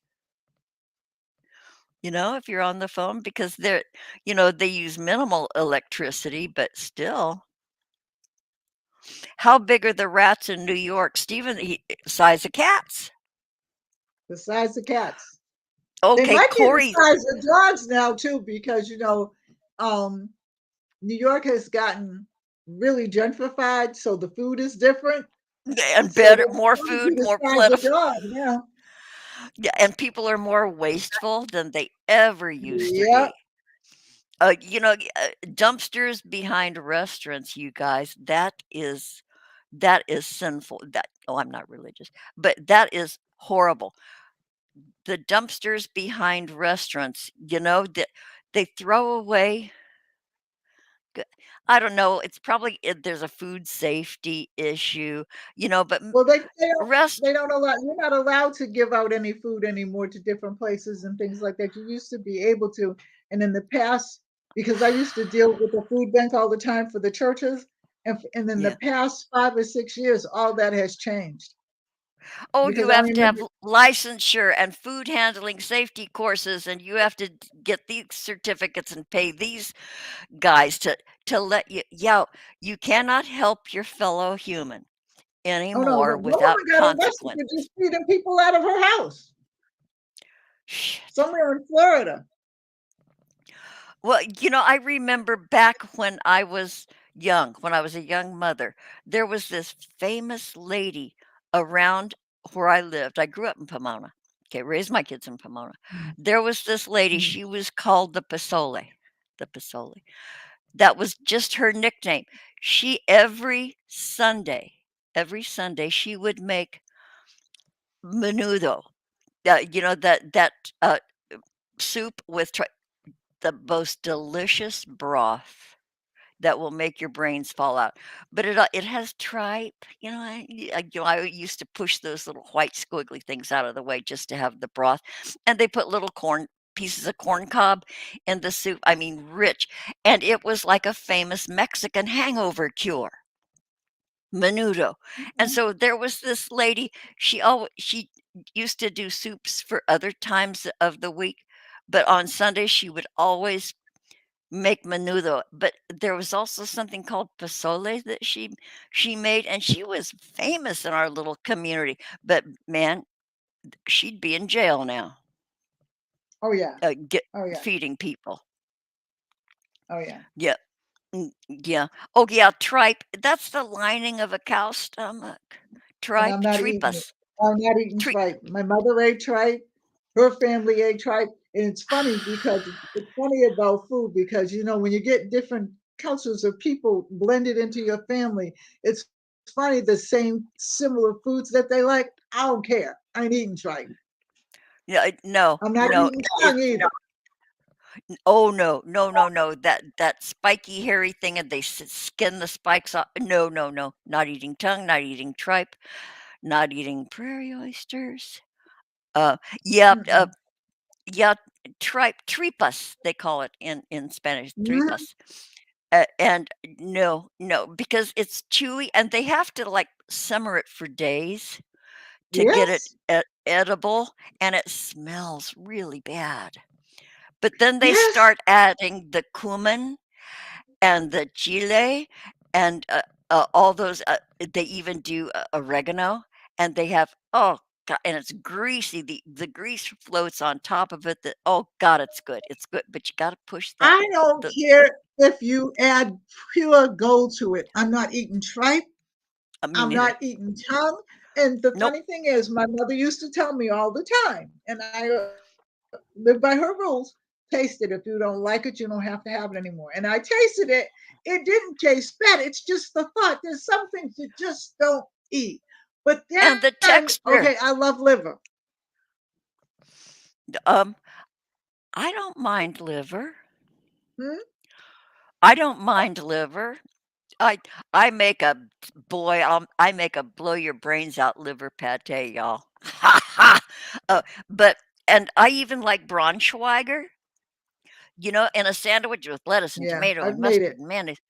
B: If you're on the phone because they use minimal electricity, but still. How big are the rats in New York, Stephen? Size of cats.
C: The size of cats. They
B: Okay,
C: might be the
B: Corey.
C: size of dogs now too, because um, New York has gotten. really gentrified, so the food is different.
B: And
C: So
B: better,
C: they're
B: more
C: trying
B: food,
C: to
B: more
C: describe the
B: plentiful.
C: dog now.
B: Yeah, and people are more wasteful than they ever used to
C: Yep.
B: be. Dumpsters behind restaurants, you guys, that is sinful. I'm not religious, but that is horrible. The dumpsters behind restaurants, that they throw away. g- I don't know. It's probably there's a food safety issue, but
C: Well, they don't
B: rest.
C: they don't allow you're not allowed to give out any food anymore to different places and things like that. You used to be able to, and in the past, because I used to deal with the food bank all the time for the churches, and in the
B: Yeah.
C: past 5 or 6 years, all that has changed.
B: Oh, you
C: Because I
B: have to have
C: remember,
B: licensure and food handling safety courses, and you have to get these certificates and pay these guys to let you. Yeah, you cannot help your fellow human
C: oh no,
B: anymore
C: the
B: without
C: woman got arrested for
B: consequences.
C: just feeding people out of her house
B: Shit.
C: somewhere in Florida.
B: Well, I remember back when I was a young mother, there was this famous lady around where I lived. I grew up in Pomona. Okay, raised my kids in Pomona.
C: Mm,
B: There was this lady,
C: mm.
B: she was called the Pasole. The Pasole. That was just her nickname. She every Sunday she would make menudo. That soup with the most delicious broth that will make your brains fall out. But it has tripe. I used to push those little white squiggly things out of the way just to have the broth, and they put little pieces of corn cob in the soup. I mean, rich, and it was like a famous Mexican hangover cure. Menudo. And
C: Okay.
B: so there was this lady, she used to do soups for other times of the week, but on Sunday she would always make menudo. But there was also something called pozole that she made, and she was famous in our little community. But man, she'd be in jail now,
C: Oh yeah.
B: get
C: Oh yeah.
B: feeding people.
C: Oh yeah.
B: Yeah. Yeah. Oh yeah, tripe. That's the lining of a cow's stomach.
C: And
B: Tripe,
C: I'm not eating it.
B: tripas.
C: I'm not eating
B: Tri
C: tripe. My mother ate tripe. Her family ate tripe, and it's funny because it's funny about food because when you get different cultures of people blended into your family, it's funny the same similar foods that they like. I don't care. I ain't eating tripe.
B: Yeah, no,
C: I'm not
B: no,
C: eating
B: it
C: tongue either.
B: oh, no, no, no, no, that spiky, hairy thing, and they skin the spikes off. No, no, no, not eating tongue, not eating tripe, not eating prairie oysters. Uh, yeah,
C: Mm-mm.
B: yeah, tripas, they call it in Spanish,
C: Mhm.
B: tripas. And no, no, because it's chewy, and they have to, like, simmer it for days to get it
C: Yes.
B: edible, and it smells really bad. But then they
C: Yes.
B: start adding the cumin and the chile and, all those, they even do, oregano, and they have oh, god, and it's greasy, the grease floats on top of it that oh god, it's good, but you gotta push that
C: I don't
B: the
C: care if you add pure gold to it. I'm not eating tripe.
B: me
C: I'm
B: neither.
C: not eating tongue. And the
B: Nope,
C: funny thing is, my mother used to tell me all the time, and I live by her rules. Taste it. If you don't like it, you don't have to have it anymore. And I tasted it. It didn't taste bad. It's just the thought. There's some things you just don't eat. But
B: and the
C: then,
B: texture,
C: okay, I love liver.
B: um, I don't mind liver.
C: Hmm?
B: I don't mind liver. I I make a I make a blow your brains out liver pate, y'all. Ha ha. But and I even like Braunschweiger, in a sandwich with lettuce and
C: Yeah,
B: tomato
C: I've
B: and
C: made
B: mustard
C: it.
B: and mayonnaise.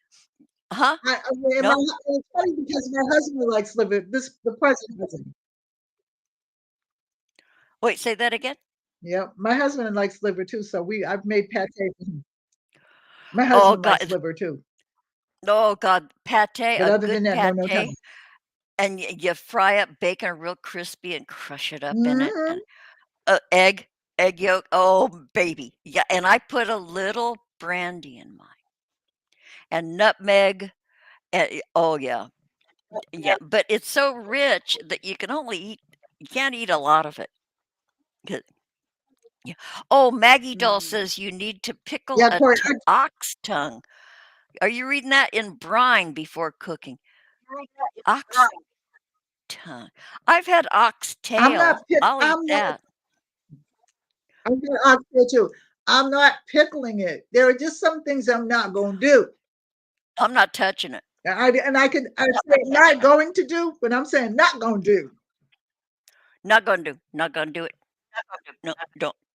B: Huh?
C: I mean,
B: No.
C: it's funny because my husband likes liver. The present husband.
B: Wait, say that again?
C: Yeah, my husband likes liver too, so I've made pate for him. My
B: Oh
C: husband likes
B: God.
C: liver too,
B: Oh God, pate,
C: but
B: a
C: other than
B: good
C: that, no, no
B: pate,
C: tongue.
B: and you fry up bacon real crispy and crush it up in it, and
C: Mhm.
B: egg, egg yolk. Oh baby, yeah. And I put a little brandy in mine, and nutmeg, Oh, yeah. Yeah, but it's so rich that you can't eat a lot of it. 'Cause yeah. Oh, Maggie Doll
C: Mm.
B: says you need to pickle
C: Yeah, Corey.
B: ox tongue. Are you reading that? In brine before cooking? Ox tongue. I've had ox
C: I'm not.
B: tail. I'll eat
C: I'm not.
B: that.
C: I'm gonna ask you too. I'm not pickling it. There are just some things I'm not going to do.
B: I'm not touching it.
C: I say not going to do, but I'm saying not going to do.
B: Not gonna do. Not gonna do it. No,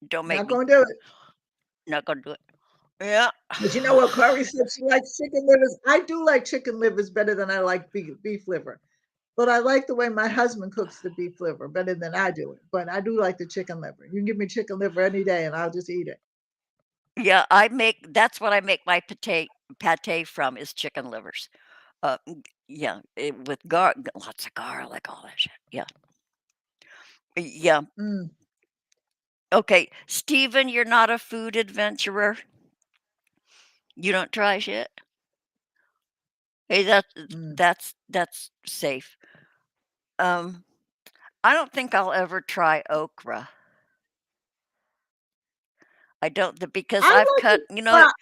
B: don't make
C: Not
B: me.
C: going to do it.
B: Not gonna do it. Yeah.
C: But you know what? Corey said she likes chicken livers. I do like chicken livers better than I like beef liver. But I like the way my husband cooks the beef liver better than I do it. But I do like the chicken liver. You can give me chicken liver any day and I'll just eat it.
B: Yeah, that's what I make my pate from is chicken livers. Yeah, with lots of garlic, all that shit. Yeah. Yeah.
C: Mm,
B: Okay, Steven, you're not a food adventurer. You don't try shit. Hey,
C: mm.
B: that's safe. Um, I don't think I'll ever try okra. I don't
C: I
B: because I've
C: like
B: cut,
C: it. Well,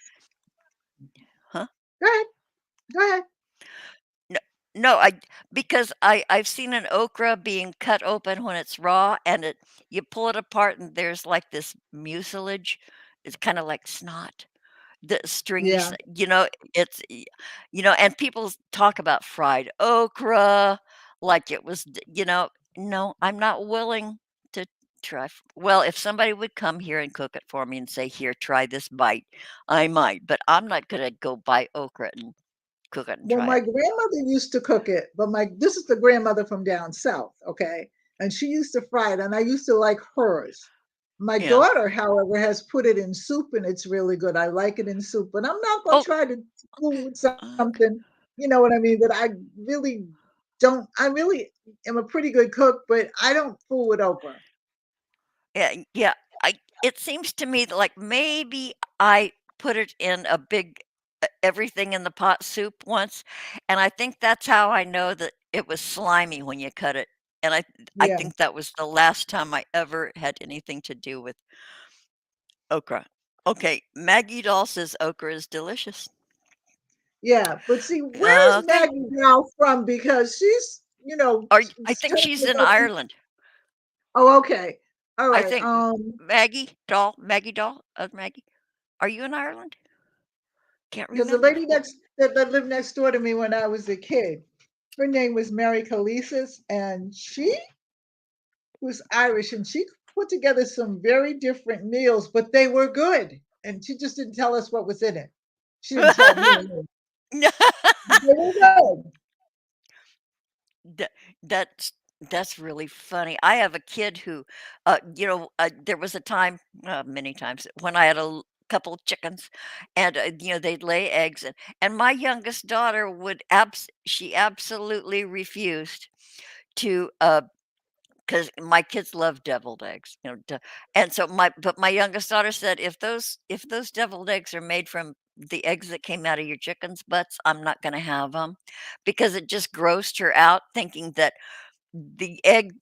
B: huh?
C: go ahead. Go ahead.
B: No, no, because I've seen an okra being cut open when it's raw, and you pull it apart, and there's like this mucilage. It's kind of like snot, the stringy,
C: Yeah.
B: it's and people talk about fried okra like it was, no, I'm not willing to try. Well, if somebody would come here and cook it for me and say, "Here, try this bite," I might, but I'm not gonna go buy okra and cook it and
C: Well,
B: try
C: my
B: it.
C: grandmother used to cook it, but this is the grandmother from down south, okay? And she used to fry it, and I used to like hers. My
B: Yeah.
C: daughter, however, has put it in soup, and it's really good. I like it in soup, but I'm not going to
B: Oh,
C: try to fool with
B: okay.
C: something, you know what I mean? That I really don't. I really am a pretty good cook, but I don't fool with okra.
B: Yeah, yeah. It seems to me that, like, maybe I put it in a big everything in the pot soup once, and I think that's how I know that it was slimy when you cut it. And I
C: Yeah,
B: think that was the last time I ever had anything to do with okra. Okay, Maggie Doll says okra is delicious.
C: yeah. But see, where's
B: Okay.
C: Maggie now from? Because she's,
B: I think
C: talking
B: she's in
C: about.
B: Ireland.
C: Oh, okay. All
B: I
C: right.
B: think Maggie Doll of Maggie. Are you in Ireland? Can't
C: There's a
B: remember.
C: lady that lived next door to me when I was a kid. Her name was Mary Calisis, and she was Irish, and she put together some very different meals, but they were good. And she just didn't tell us what was in it. She didn't tell me. They were good.
B: That that's really funny. I have a kid who, there was a time, many times, when I had couple of chickens, and they'd lay eggs, and my youngest daughter she absolutely refused to, because my kids love deviled eggs, and so my youngest daughter said, if those deviled eggs are made from the eggs that came out of your chickens' butts, I'm not going to have them, because it just grossed her out, thinking that the egg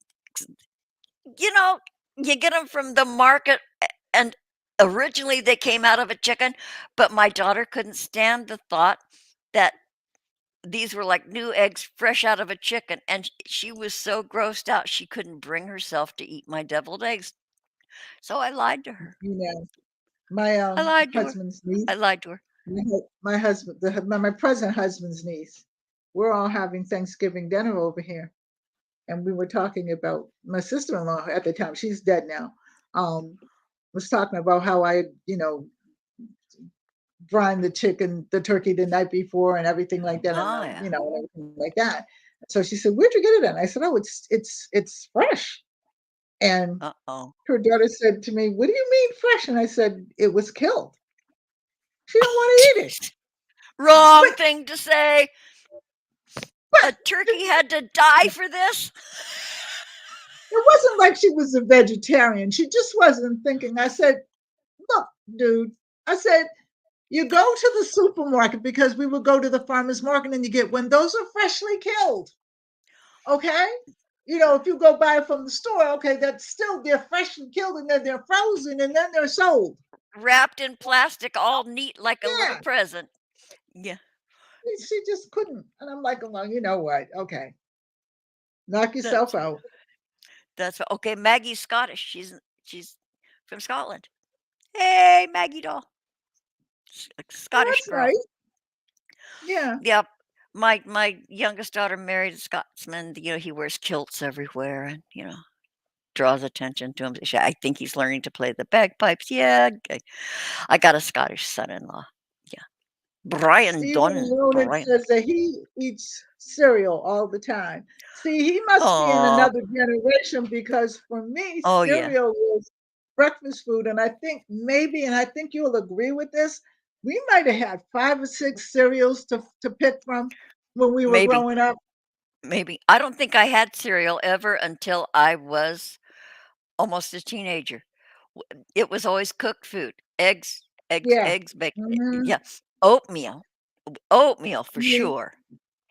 B: you know, you get them from the market, and originally they came out of a chicken, but my daughter couldn't stand the thought that these were like new eggs fresh out of a chicken, and she was so grossed out she couldn't bring herself to eat my deviled eggs. So I lied to her.
C: You know, my
B: I lied to her.
C: husband's niece,
B: I lied to her.
C: my husband, my present husband's niece. We're all having Thanksgiving dinner over here, and we were talking about my sister-in-law at the time. She's dead now. Was talking about how I, brine the turkey the night before and everything like that, and
B: Oh, yeah.
C: everything like that. So she said, "Where'd you get it?" And I said, "Oh, it's fresh." And
B: Uh-oh.
C: her daughter said to me, "What do you mean fresh?" And I said, "It was killed. She don't want to eat it."
B: Wrong
C: But
B: thing to say.
C: but
B: A turkey had to die for this?
C: it wasn't like she was a vegetarian. She just wasn't thinking. I said, "Look, dude," I said, You go to the supermarket because we would go to the farmer's market and you get when those are freshly killed. Okay? If you go buy it from the store, okay, that's still they're freshly killed and then they're frozen and then they're sold.
B: Wrapped in plastic, all neat like a little
C: Yeah.
B: present. Yeah,
C: She just couldn't. And I'm like, well, you know what? Okay. Knock yourself
B: that's
C: out.
B: okay. Maggie's Scottish. She's from Scotland. Hey, Maggie doll,
C: Oh,
B: Scottish
C: that's
B: girl.
C: nice. Yeah.
B: Yep. My youngest daughter married a Scotsman. He wears kilts everywhere, and draws attention to him. I think he's learning to play the bagpipes. Yeah, I got a Scottish son-in-law. Yeah, Brian
C: Stephen
B: Dunn.
C: Ronan
B: Brian.
C: says that he eats cereal all the time. See, he must be in
B: Oh,
C: another generation because for me,
B: oh yeah.
C: cereal was breakfast food. And I think maybe, and I think you'll agree with this, we might have had 5 or 6 cereals to pick from when we were
B: Maybe,
C: growing up.
B: maybe. I don't think I had cereal ever until I was almost a teenager. It was always cooked food, eggs, eggs,
C: Yeah.
B: eggs, bacon.
C: Hmm.
B: Yeah, oatmeal, oatmeal for
C: Me,
B: sure.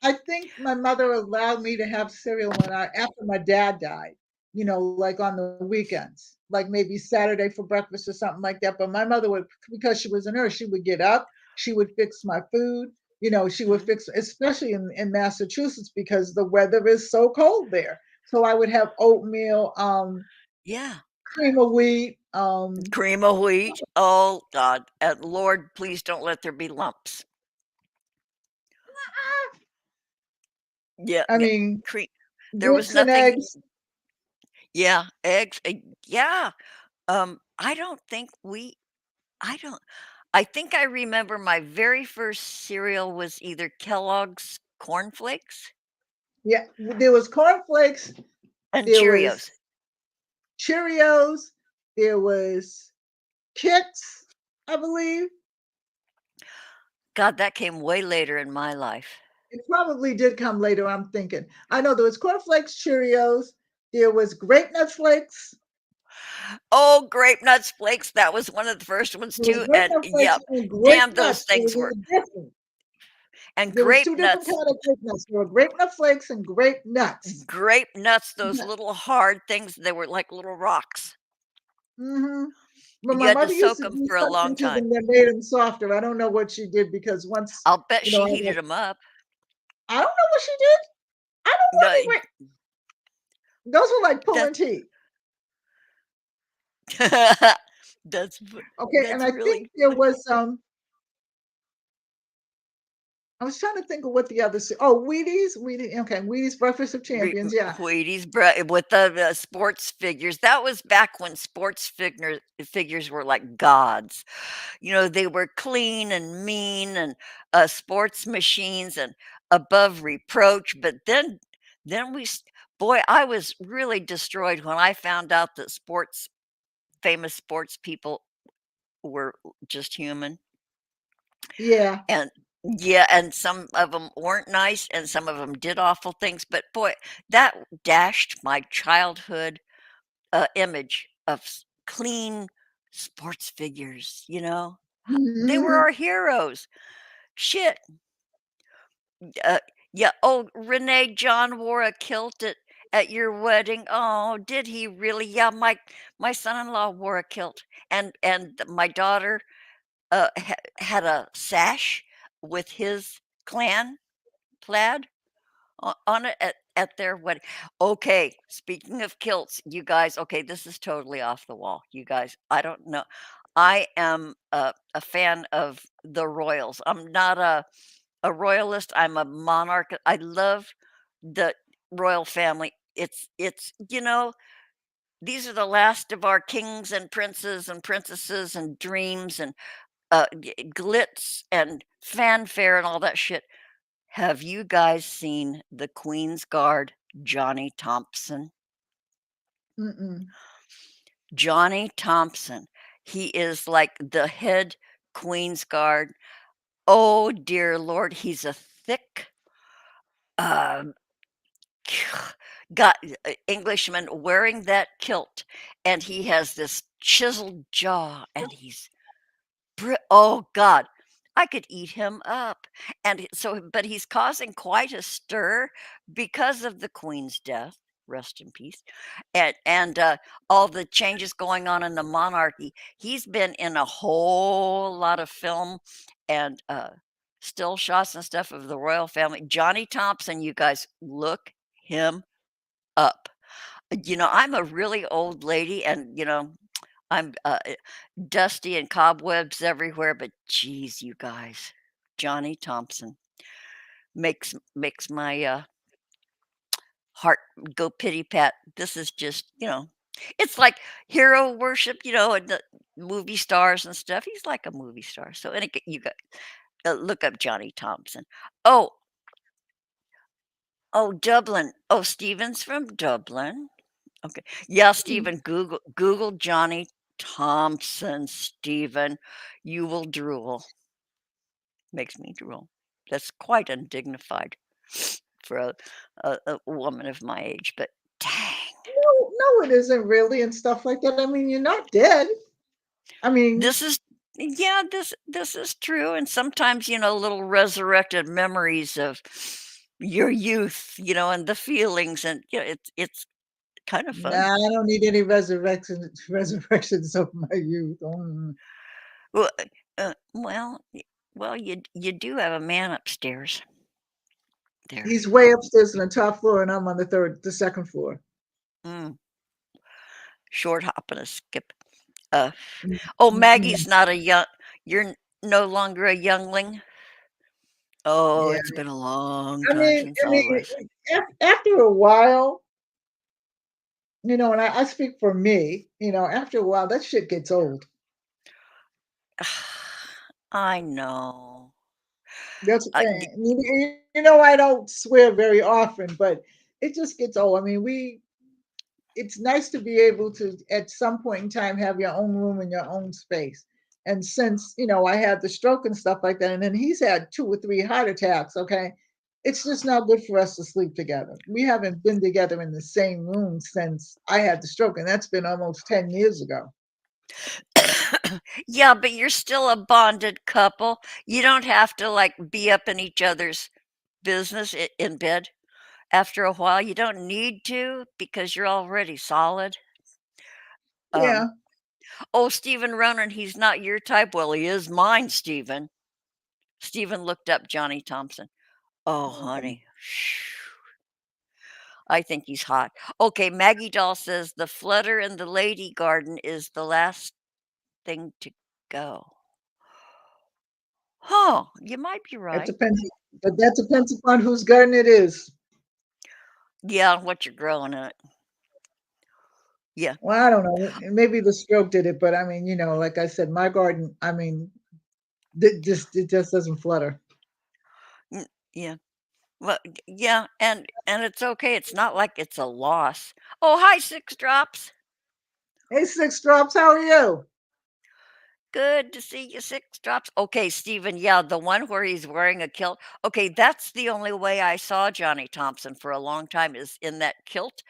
C: I think my mother allowed me to have cereal when after my dad died, like on the weekends, like maybe Saturday for breakfast or something like that. But my mother would, because she was a nurse, she would get up, she would fix my food, she would
B: Mhm.
C: fix, especially in Massachusetts, because the weather is so cold there. So I would have oatmeal,
B: Yeah.
C: cream of wheat,
B: Cream of wheat. Oh God. And Lord, please don't let there be lumps. Yeah,
C: I
B: yeah.
C: mean,
B: Cream. There was
C: grits and
B: nothing.
C: eggs.
B: Yeah, eggs. Yeah. I don't think I don't. I think I remember my very first cereal was either Kellogg's cornflakes
C: Yeah, there was cornflakes,
B: and
C: there was
B: Cheerios.
C: Cheerios, there was Kits, I believe.
B: God, that came way later in my life.
C: It probably did come later, I'm thinking. I know there was cornflakes, Cheerios, there was grape nut flakes,
B: Oh, grape nuts flakes. That was one of the first ones
C: there was
B: too.
C: grape
B: And
C: nut flakes
B: yep,
C: and grape
B: damn, those
C: nuts. There
B: things
C: was
B: were.
C: a difference.
B: And
C: There was
B: grape
C: 2 different
B: nuts,
C: kind of grape nuts. There were grape nut flakes and grape nuts.
B: those little hard things. They were like little rocks.
C: Mm-hmm. But
B: You
C: my
B: had to
C: mother used
B: soak
C: to
B: them
C: do
B: for a long
C: something to
B: time.
C: them that made them softer. I don't know what she did because once,
B: I'll bet she
C: I was
B: heated
C: like,
B: them up.
C: I don't know what she did. I don't
B: No,
C: know any those were like pulling
B: that's
C: teeth.
B: that's
C: Okay, and
B: that's
C: I think
B: really
C: there
B: funny.
C: was I was trying to think of what the other Wheaties, okay, Wheaties Breakfast of Champions, yeah.
B: Wheaties with the sports figures. That was back when figures were like gods. They were clean and mean and sports machines and above reproach. But then boy, I was really destroyed when I found out that famous sports people were just human.
C: Yeah.
B: And yeah, and some of them weren't nice and some of them did awful things, but boy, that dashed my childhood, image of clean sports figures. They were
C: Mhm.
B: our heroes. Shit. Uh, yeah. Oh, Renee John wore a kilt at your wedding. Oh, did he really? Yeah, my son-in-law wore a kilt, and my daughter had a sash with his clan plaid on it at their wedding. Okay, speaking of kilts, you guys. Okay, this is totally off the wall. You guys, I don't know. I am a fan of the royals. I'm not a royalist. I'm a monarch. I love the royal family. It's these are the last of our kings and princes and princesses and dreams and glitz and fanfare and all that shit. Have you guys seen the Queen's Guard, Johnny Thompson?
C: Mm-mm.
B: Johnny Thompson. He is like the head Queen's Guard. Oh dear Lord, he's a thick, um, got Englishman wearing that kilt, and he has this chiseled jaw, and oh God, I could eat him up. And so, but he's causing quite a stir because of the Queen's death. Rest in peace. And all the changes going on in the monarchy. He's been in a whole lot of film and still shots and stuff of the royal family. Johnny Thompson, you guys look him up. I'm a really old lady, and I'm dusty and cobwebs everywhere, but geez, you guys, Johnny Thompson makes my heart go pity pat. This is just, it's like hero worship, and the movie stars and stuff. He's like a movie star. So, you got look up Johnny Thompson. Oh, oh, Dublin. Oh, Stephen's from Dublin. Okay. Yeah, Stephen, Google Johnny Thompson, Stephen. You will drool. Makes me drool. That's quite undignified for a woman of my age, but dang.
C: No, no, it isn't really, and stuff like that. I mean, you're not dead. I mean,
B: This is yeah, this is true, and sometimes, little resurrected memories of your youth, and the feelings, and, it's kind of fun.
C: nah, I don't need any resurrections of my youth.
B: Well, well, you do have a man upstairs there.
C: He's way upstairs on the top floor, and I'm on the second floor.
B: Mm, short hop and a skip. Uh,
C: Mm,
B: oh,
C: mm-mm.
B: Maggie's not a young you're no longer a youngling? Oh,
C: Yeah,
B: it's been a long
C: I
B: time
C: mean,
B: since
C: I
B: I
C: mean,
B: was.
C: after a while, and I speak for me, after a while, that shit gets old.
B: I know.
C: That's
B: I
C: and I don't swear very often, but it just gets old. I mean, it's nice to be able to, at some point in time, have your own room and your own space. And since, I had the stroke and stuff like that, and then he's had 2 or 3 heart attacks, okay, it's just not good for us to sleep together. We haven't been together in the same room since I had the stroke, and that's been almost 10 years ago.
B: Yeah, but you're still a bonded couple. You don't have to, like, be up in each other's business in bed after a while. You don't need to because you're already solid.
C: Yeah.
B: Um, oh, Stephen Ronan, he's not your type. Well, he is mine, Stephen. Stephen looked up Johnny Thompson. Oh,
C: Okay.
B: honey. I think he's hot. Okay, Maggie Doll says the Flutter in the Lady Garden is the last thing to go. Oh, you might be
C: That
B: right.
C: depends, but that depends upon whose garden it is.
B: Yeah, what you're growing in it. Yeah,
C: Well, I don't know. Maybe the stroke did it, but I mean, like I said, my garden, I mean, it just doesn't flutter.
B: yeah. Well, yeah, and it's okay. It's not like it's a loss. Oh, hi, Six Drops.
C: Hey, Six Drops, how are you?
B: Good to see you, Six Drops. Okay, Stephen, yeah, the one where he's wearing a kilt. Okay, that's the only way I saw Johnny Thompson for a long time is in that kilt.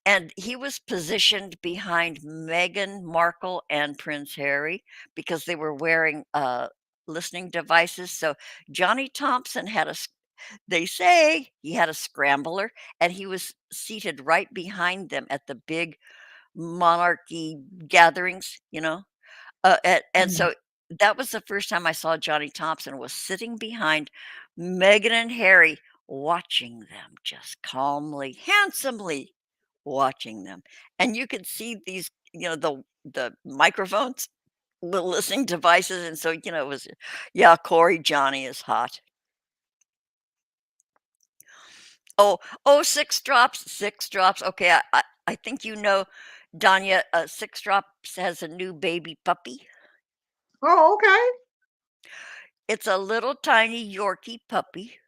B: And he was positioned behind Meghan Markle and Prince Harry because they were wearing listening devices. So Johnny Thompson they say he had a scrambler and he was seated right behind them at the big monarchy gatherings. And
C: Mhm.
B: so that was the first time I saw Johnny Thompson was sitting behind Meghan and Harry, watching them just calmly, handsomely watching them. And you could see these, the microphones, the listening devices, and so, it was yeah, Corey Johnny is hot. Oh, oh, 6 drops, 6 drops. Okay, I think Donia, 6 drops has a new baby puppy.
C: Oh, okay.
B: It's a little tiny Yorkie puppy,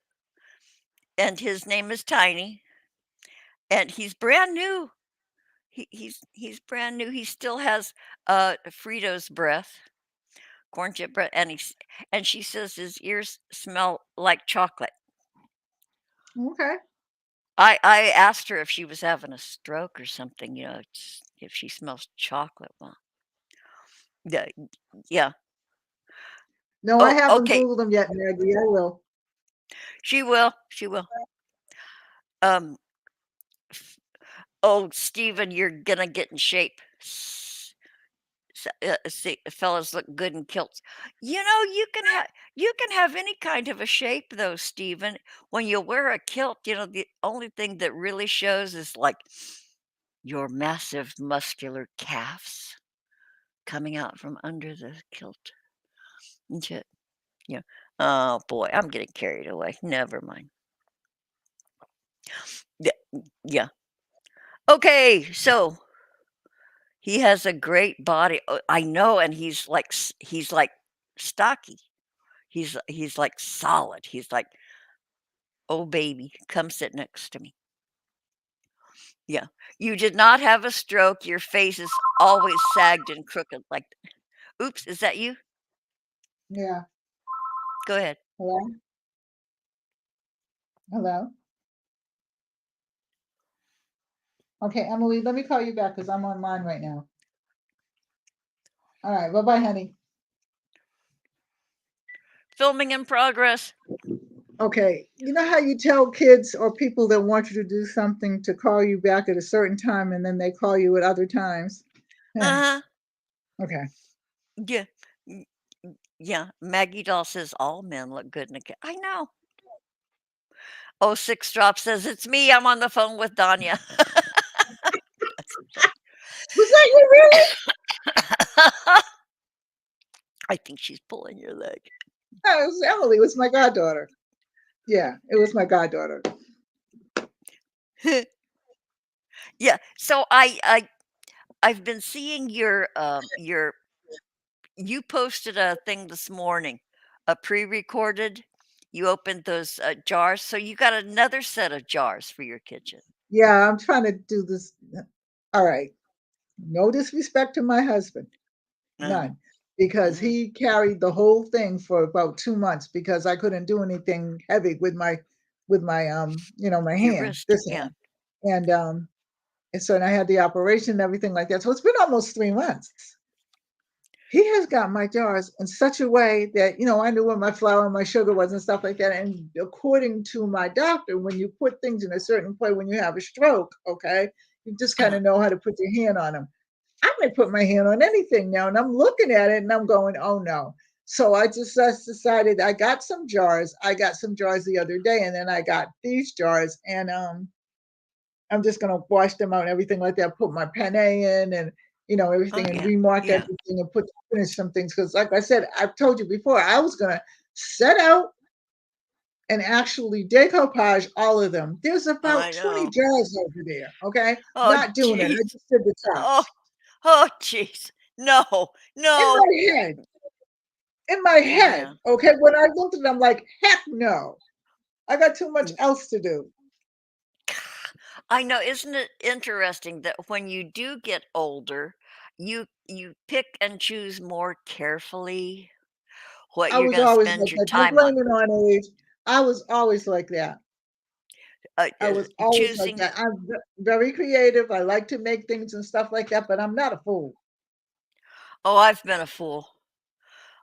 B: and his name is Tiny, and he's brand new. He's brand new. He still has Frito's breath, corn chip breath, and she says his ears smell like chocolate.
C: Okay.
B: I asked her if she was having a stroke or something, if she smells chocolate. Well, yeah, yeah.
C: No, I
B: Oh,
C: haven't
B: okay.
C: Googled them yet, Maggie. I will.
B: She will. She will. Um. Oh, Stephen, you're gonna get in shape. See, fellas look good in kilts. You can have any kind of a shape though, Stephen. When you wear a kilt, the only thing that really shows is like your massive muscular calves coming out from under the kilt. And shit. Yeah. Oh boy, I'm getting carried away. Never mind. Yeah. Yeah. Okay, so he has a great body. I know, and he's like stocky. He's like solid. He's like, "Oh, baby, come sit next to me." Yeah. You did not have a stroke. Your face is always sagged and crooked like oops, is that you?
C: Yeah.
B: Go ahead.
C: Hello? Hello? Okay, Emily, let me call you back because I'm online right now. All right. Bye-bye, honey.
B: Filming in progress.
C: Okay. You know how you tell kids or people that want you to do something to call you back at a certain time and then they call you at other times? Yeah.
B: Uh-huh.
C: Okay.
B: Yeah. y- Yeah. Maggie Doll says all men look good in a kit. I know. Oh, Six Drop says it's me. I'm on the phone with Donia. That's funny.
C: Was that you really?
B: I think she's pulling your leg.
C: No, it was Emily. It was my goddaughter. Yeah, it was my goddaughter.
B: Yeah. So I've been seeing your you posted a thing this morning, a pre-recorded. You opened those jars, so you got another set of jars for your kitchen.
C: Yeah, I'm trying to do this. All right. No disrespect to my husband.
B: Uh-huh.
C: None. Because
B: Hmm.
C: he carried the whole thing for about 2 months because I couldn't do anything heavy with my my
B: Your
C: hand,
B: wrist,
C: this
B: yeah.
C: hand. And so and I had the operation and everything like that. So it's been almost 3 months. He has got my jars in such a way that, I knew where my flour and my sugar was and stuff like that. And according to my doctor, when you put things in a certain place when you have a stroke, okay, you just kind
B: Uh-huh.
C: of know how to put your hand on them. I may put my hand on anything now, and I'm looking at it and I'm going, oh no. So I just decided I got some jars. I got some jars the other day, and then I got these jars, and I'm just gonna wash them out and everything like that. Put my penne in, and
B: Oh
C: everything, and
B: yeah,
C: remark
B: yeah.
C: everything, and finish some things. Because, like I said, I've told you before, I was gonna set out and actually decoupage all of them. There's about
B: I
C: 20
B: know.
C: jars over there. Okay,
B: Oh
C: not doing it. I
B: jeez.
C: just did the
B: Oh,
C: tops.
B: oh jeez. No,
C: In
B: no.
C: my head, in my head.
B: Yeah.
C: Okay, when I looked at it, I'm like, heck no. I got too much
B: Mm.
C: else to do.
B: I know. Isn't it interesting that when you do get older, you pick and choose more carefully what
C: I
B: you're
C: was
B: going to
C: always
B: spend
C: like
B: your
C: that. Don't
B: time on?
C: blame it on age. I was always like that. I was always like
B: Choosing.
C: that. I'm very creative. I like to make things and stuff like that, but I'm not a fool.
B: Oh, I've been a fool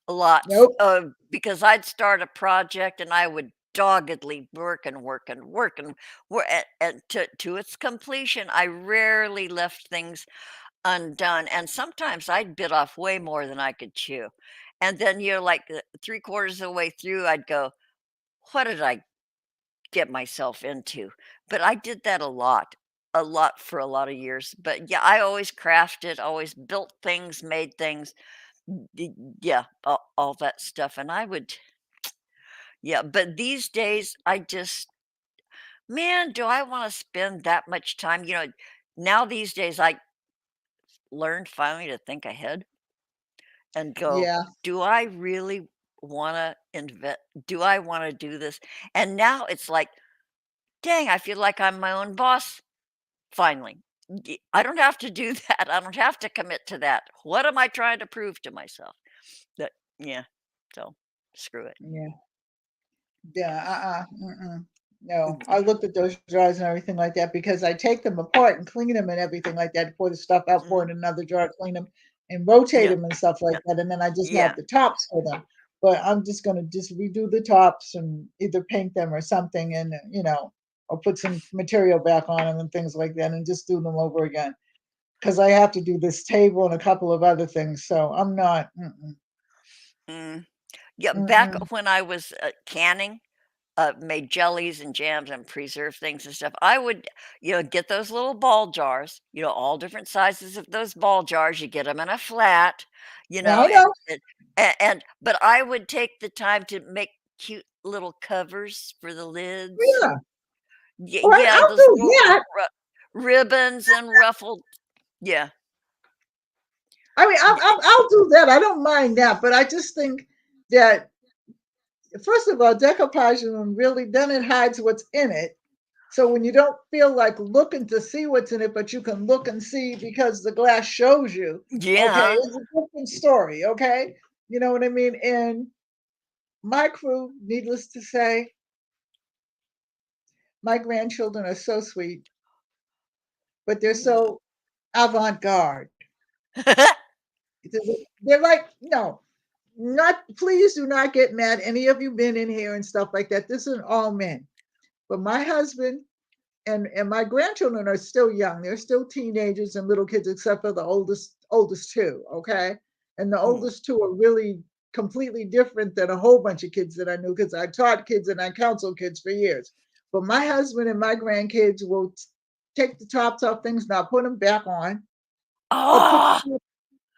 B: a lot
C: Nope.
B: because I'd start a project and I would doggedly work and work and work and work and to its completion. I rarely left things undone, and sometimes I'd bit off way more than I could chew. And then you're like three quarters of the way through, I'd go, "What did I get myself into?" But I did that a lot for a lot of years. But yeah, I always crafted, always built things, made things, yeah, all that stuff. And I would, yeah. But these days, I just, man, do I want to spend that much time? Now these days, I learned finally to think ahead and go,
C: Yeah.
B: do I really want to invest? Do I want to do this? And now it's like, dang, I feel like I'm my own boss finally. I don't have to do that. I don't have to commit to that. What am I trying to prove to myself? That, yeah. So screw it.
C: Yeah. Yeah. Mm-mm. No, I
B: Mm,
C: looked at those jars and everything like that because I take them apart and clean them and everything like that. Pour the stuff out, pour
B: mhm.
C: in another jar, clean them, and rotate
B: Yeah.
C: them and stuff like
B: Yeah.
C: that. And then I just have
B: Yeah.
C: the tops for them. but I'm just gonna just redo the tops and either paint them or something, and or put some material back on them and things like that, and just do them over again. Because I have to do this table and a couple of other things, so I'm not.
B: Mm. Yeah, back
C: Mm-mm.
B: when I was, canning, made jellies and jams and preserved things and stuff, I would, get those little ball jars, all different sizes of those ball jars. You get them in a flat,
C: I know.
B: and but I would take the time to make cute little covers for the lids.
C: Yeah. All right,
B: Yeah,
C: I'll
B: those
C: do
B: little
C: that.
B: ribbons and ruffled. Yeah.
C: I mean, I'll do that. I don't mind that, but I just think that first of all, decoupage really then it hides what's in it. So when you don't feel like looking to see what's in it, but you can look and see because the glass shows you, okay,
B: Yeah.
C: it's a different story, okay? You know what I mean? And my crew, needless to say, my grandchildren are so sweet, but they're
B: Mm.
C: so avant-garde. They're like, no, not please do not get mad. Any of you been in here and stuff like that. This is all men. But my husband and my grandchildren are still young. They're still teenagers and little kids, except for the oldest two. Okay, and the
B: Mm.
C: oldest two are really completely different than a whole bunch of kids that I knew because I taught kids and I counseled kids for years. But my husband and my grandkids will take the tops off things, now put them back on, or
B: Oh,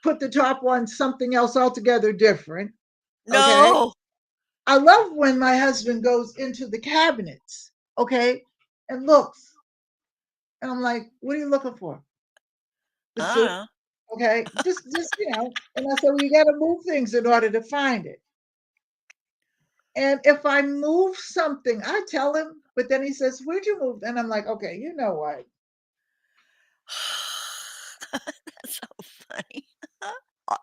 C: put the top on something else altogether different. Okay,
B: no.
C: I love when my husband goes into the cabinets. Okay, and looks. And I'm like, what are you looking for? The soup.
B: Uh,
C: Okay. And I said, well, you got to move things in order to find it. And if I move something, I tell him, but then he says, where'd you move? And I'm like, okay, you know what?
B: That's so funny. Uh,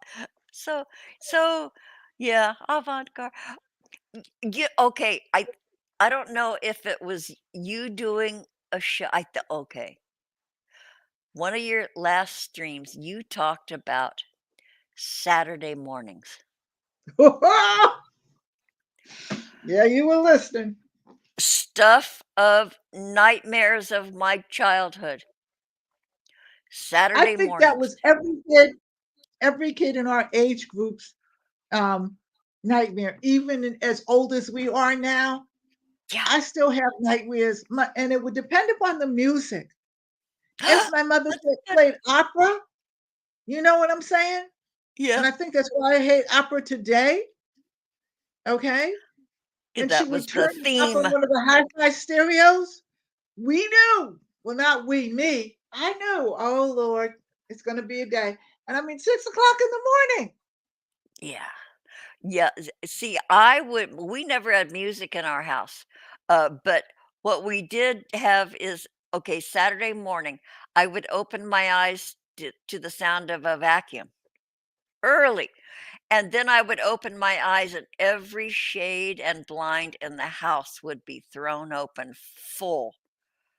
B: so so yeah, avant-garde. Yeah, okay, I don't know if it was you doing a show. Okay. One of your last streams, you talked about Saturday mornings.
C: Yeah, you were listening.
B: Stuff of nightmares of my childhood.
C: I
B: Saturday
C: think that
B: mornings.
C: was every kid in our age groups um, nightmare, even as old as we are now.
B: Yeah.
C: I still have nightmares, and it would depend upon the music. If my mother
B: That's good.
C: played opera, you know what I'm saying? And
B: Yeah.
C: I think that's why I hate opera today. Okay. And she
B: That
C: would
B: was
C: turn
B: the
C: it up on
B: theme.
C: one of the hi-fi stereos. We knew. Well, not we, me. I knew. Oh Lord, it's gonna be a day. And I mean 6 o'clock in the morning.
B: Yeah. Yeah, see, I would we never had music in our house, but what we did have is, okay, Saturday morning, I would open my eyes to the sound of a vacuum early, and then I would open my eyes and every shade and blind in the house would be thrown open full.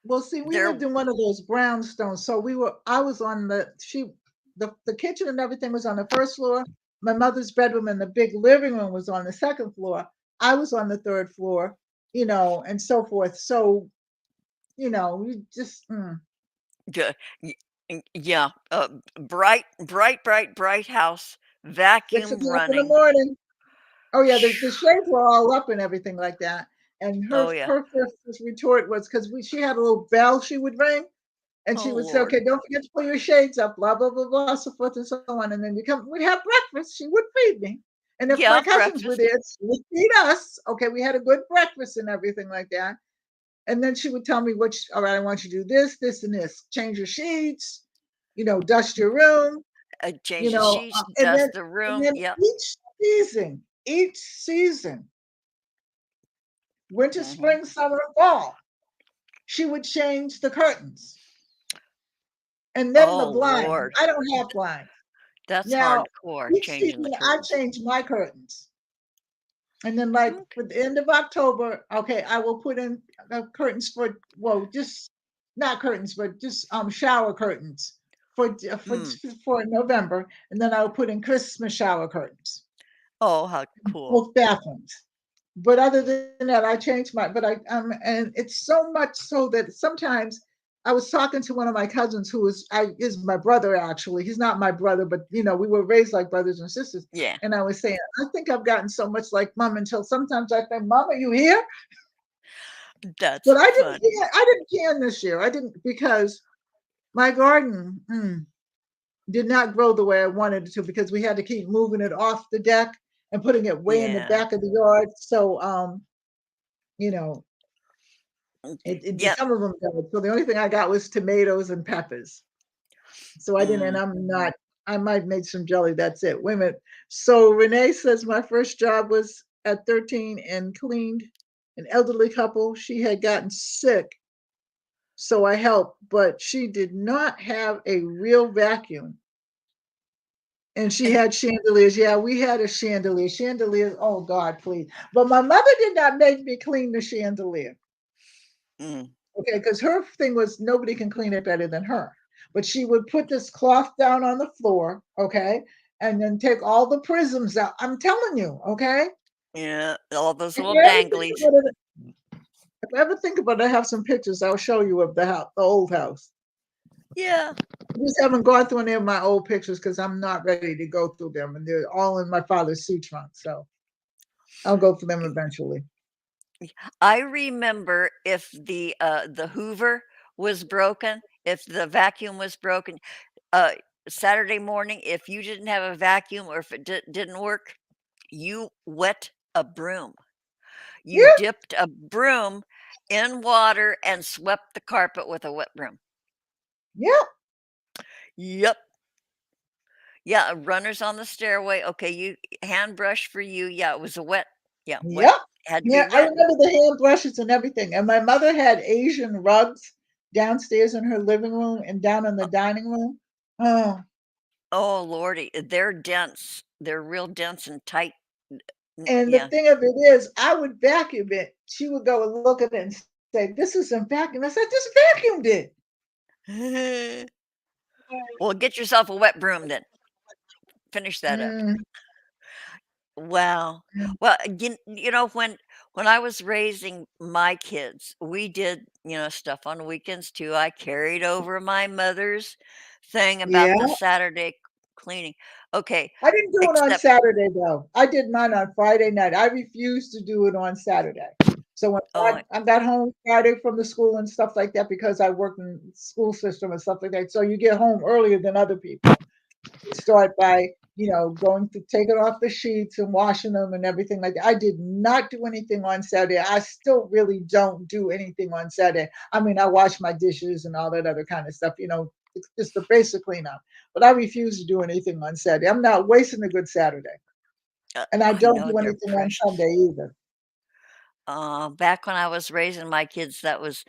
C: Well, see, we lived
B: There
C: in one of those brownstones. So I was on the kitchen and everything was on the first floor. My mother's bedroom and the big living room was on the second floor. I was on the third floor, and so forth. So, we just,
B: g y yeah, bright, bright, bright, bright house,
C: six
B: vacuum
C: o'clock in the
B: running.
C: morning. Oh yeah, the shades were all up and everything like that. And her
B: Oh, yeah.
C: her first retort was because she had a little bell she would ring, and she
B: Oh,
C: would say,
B: Lord.
C: "Okay, don't forget to pull your shades up." Blah blah blah blah, so forth and so on. And then we'd have breakfast. She would feed me, and if my
B: Yeah,
C: cousins were
B: breakfast.
C: there, she would feed us. Okay, we had a good breakfast and everything like that. And then she would tell me, all right, I want you to do this, this, and this. Change your sheets. Dust your room.
B: Change the sheets,
C: And then
B: dust the
C: and
B: room.
C: then
B: Yep.
C: each season, winter,
B: Mhm.
C: spring, summer, fall, she would change the curtains and then the
B: Oh,
C: blinds.
B: Lord.
C: I don't have blinds.
B: That's
C: Now,
B: hardcore,
C: each
B: changing the
C: season I
B: curtains.
C: change my curtains. And then like
B: Okay.
C: for the end of October, okay, I will put in curtains just not curtains, but just shower curtains for
B: Mm.
C: for November, and then I'll put in Christmas shower curtains.
B: Oh, how cool.
C: both bathrooms. But other than that, I changed my. But and it's so much so that sometimes I was talking to one of my cousins who is my brother. Actually, he's not my brother, but we were raised like brothers and sisters.
B: Yeah,
C: And I was saying, I think I've gotten so much like mom until sometimes I think, Mom, are you here?
B: that's
C: But I didn't.
B: funny.
C: I didn't can this year. I didn't because my garden did not grow the way I wanted it to because we had to keep moving it off the deck and putting it way in the
B: Yeah.
C: back of the yard. So you know,
B: Yep.
C: some of them died. So the only thing I got was tomatoes and peppers. So I didn't, and
B: Mm.
C: I'm not. I might make some jelly. That's it. Wait a minute. So Renee says my first job was at 13 and cleaned an elderly couple. She had gotten sick, so I helped, but she did not have a real vacuum. And she had chandeliers. Yeah, we had a chandelier. Chandeliers, oh God, please. But my mother did not make me clean the chandelier.
B: Mm.
C: Okay, because her thing was nobody can clean it better than her. But she would put this cloth down on the floor, okay, and then take all the prisms out. I'm telling you, okay.
B: Yeah, all those
C: If
B: little
C: you ever think
B: danglies.
C: about it, if you ever think about it, I have some pictures I'll show you of the house, the old house.
B: Yeah.
C: I just haven't gone through any of my old pictures because I'm not ready to go through them, and they're all in my father's sea trunk. So I'll go through them eventually.
B: I remember if the Hoover was broken, if the vacuum was broken, uh, Saturday morning, if you didn't have a vacuum or if it didn't work, you wet a broom. You
C: Yeah,
B: dipped a broom in water and swept the carpet with a wet broom.
C: yeah,
B: Yep. Yeah, runners on the stairway. Okay, you hand brush for you. Yeah, it was a wet. Yeah, wet.
C: yep.
B: Had to be
C: Yeah, I
B: wet.
C: remember the hand brushes and everything. And my mother had Asian rugs downstairs in her living room and down in the dining room. Oh,
B: Oh lordy, they're dense. They're real dense and tight.
C: and the
B: Yeah.
C: thing of it is, I would vacuum it. She would go and look at it and say, "This isn't vacuum." I said, "Just vacuumed it."
B: Well, get yourself a wet broom then. Finish that up.
C: Mm,
B: Wow.
C: mm,
B: Well, when I was raising my kids, we did, stuff on weekends too. I carried over my mother's thing about
C: yeah.
B: the Saturday cleaning. Okay,
C: I didn't do it on
B: except
C: Saturday though. I did mine on Friday night. I refused to do it on Saturday. So when
B: oh,
C: I got home Friday from the school and stuff like that, because I work in the school system and stuff like that. So you get home earlier than other people. You start by, going to taking off the sheets and washing them and everything like that. I did not do anything on Saturday. I still really don't do anything on Saturday. I mean, I wash my dishes and all that other kind of stuff, it's just the basic cleanup. But I refuse to do anything on Saturday. I'm not wasting a good Saturday. And I
B: I
C: don't
B: know
C: do
B: they're
C: anything on
B: precious.
C: Sunday either.
B: Back when I was raising my kids, that was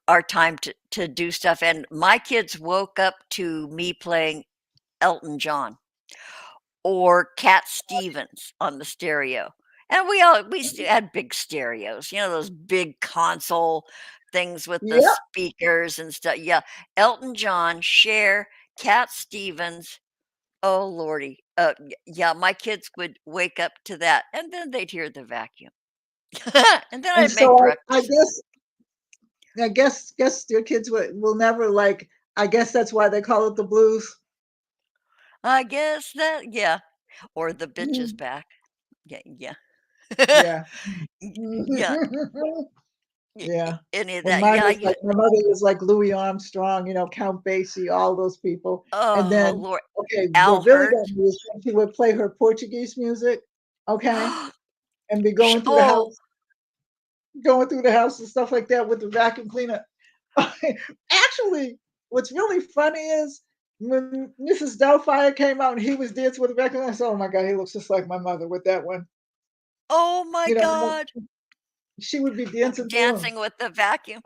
B: our time to do stuff. And my kids woke up to me playing Elton John or Cat Stevens on the stereo. And we still had big stereos, those big console things with the
C: Yep.
B: speakers and stuff. Yeah, Elton John, Cher, Cat Stevens. Oh lordy, yeah, my kids would wake up to that, and then they'd hear the vacuum, and then
C: And
B: I'd make
C: so I
B: breakfast.
C: guess your kids will never like. I guess that's why they call it the blues.
B: I guess that, yeah, or the bitch is
C: Mm,
B: back. Yeah, yeah,
C: yeah.
B: yeah.
C: Yeah.
B: Any of
C: And
B: that.
C: mine
B: Yeah,
C: was like my mother was like Louis Armstrong, Count Basie, all those people. And
B: oh
C: then,
B: Lord,
C: okay,
B: Al
C: what really got
B: Hurt.
C: me is when she would play her Portuguese music, okay, and be
B: Oh,
C: going through the house and stuff like that with the vacuum cleaner. Actually, what's really funny is when Mrs. Doubtfire came out and he was dancing with the vacuum, I said, "Oh my God, he looks just like my mother with that one."
B: oh my
C: You know,
B: God.
C: she would be dancing through him.
B: Dancing with the vacuum.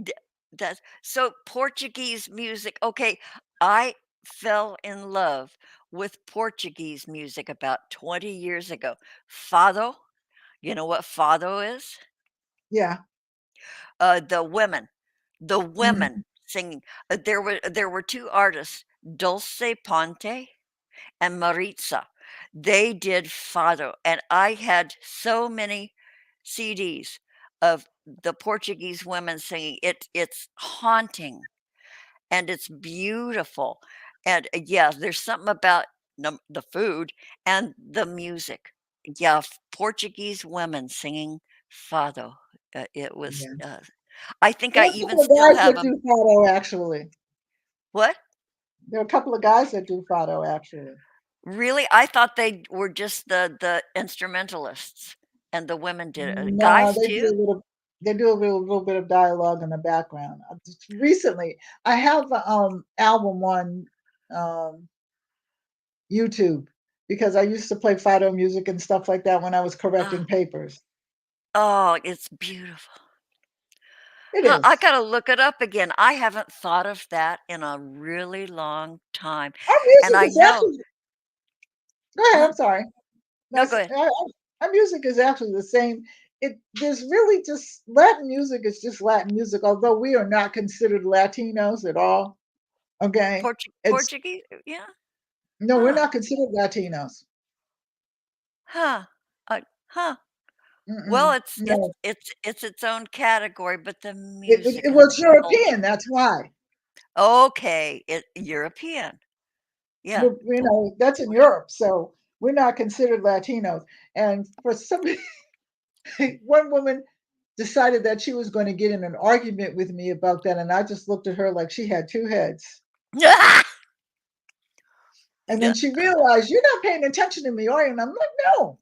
B: D- That's so Portuguese music. Okay, I fell in love with Portuguese music about 20 years ago. Fado, you know what fado is?
C: Yeah.
B: The women, the
C: Mhm.
B: women singing. There were two artists, Dulce Ponte and Maritza. They did fado, and I had so many CDs of the Portuguese women singing. It's haunting and it's beautiful. And yeah, there's something about the food and the music. Yeah, Portuguese women singing fado. It was.
C: Yeah.
B: I think
C: There
B: I
C: are a
B: even
C: couple of
B: still
C: guys
B: have
C: that
B: them.
C: do fado, actually.
B: What?
C: There are a couple of guys that do fado, actually.
B: Really? I thought they were just the instrumentalists, and the women did it.
C: No,
B: Guys too?
C: they do a little bit of dialogue in the background. Just recently, I have a album on um, YouTube because I used to play fado music and stuff like that when I was
B: Uh,
C: correcting papers.
B: oh, it's beautiful.
C: It
B: Huh, I
C: is.
B: gotta look it up again. I haven't thought of that in a really long time.
C: Our
B: And
C: music
B: I
C: is
B: know.
C: actually. Go ahead.
B: Huh?
C: I'm sorry.
B: No, go ahead.
C: Our music is actually the same. There's really just Latin music is just Latin music, although we are not considered Latinos at all. Okay, it's
B: Portuguese? Yeah.
C: no, we're
B: Huh.
C: not considered Latinos.
B: Huh. Huh. Well,
C: Mm-mm,
B: it's
C: no,
B: it's it's its own category, but the
C: it
B: music and
C: was
B: the
C: European.
B: culture.
C: That's why.
B: Okay, European. Yeah.
C: That's in
B: Portuguese.
C: Europe, so we're not considered Latinos. And for some, one woman decided that she was going to get in an argument with me about that, and I just looked at her like she had two heads. And then
B: Yeah.
C: she realized, you're not paying attention to me, are you? And I'm like, no.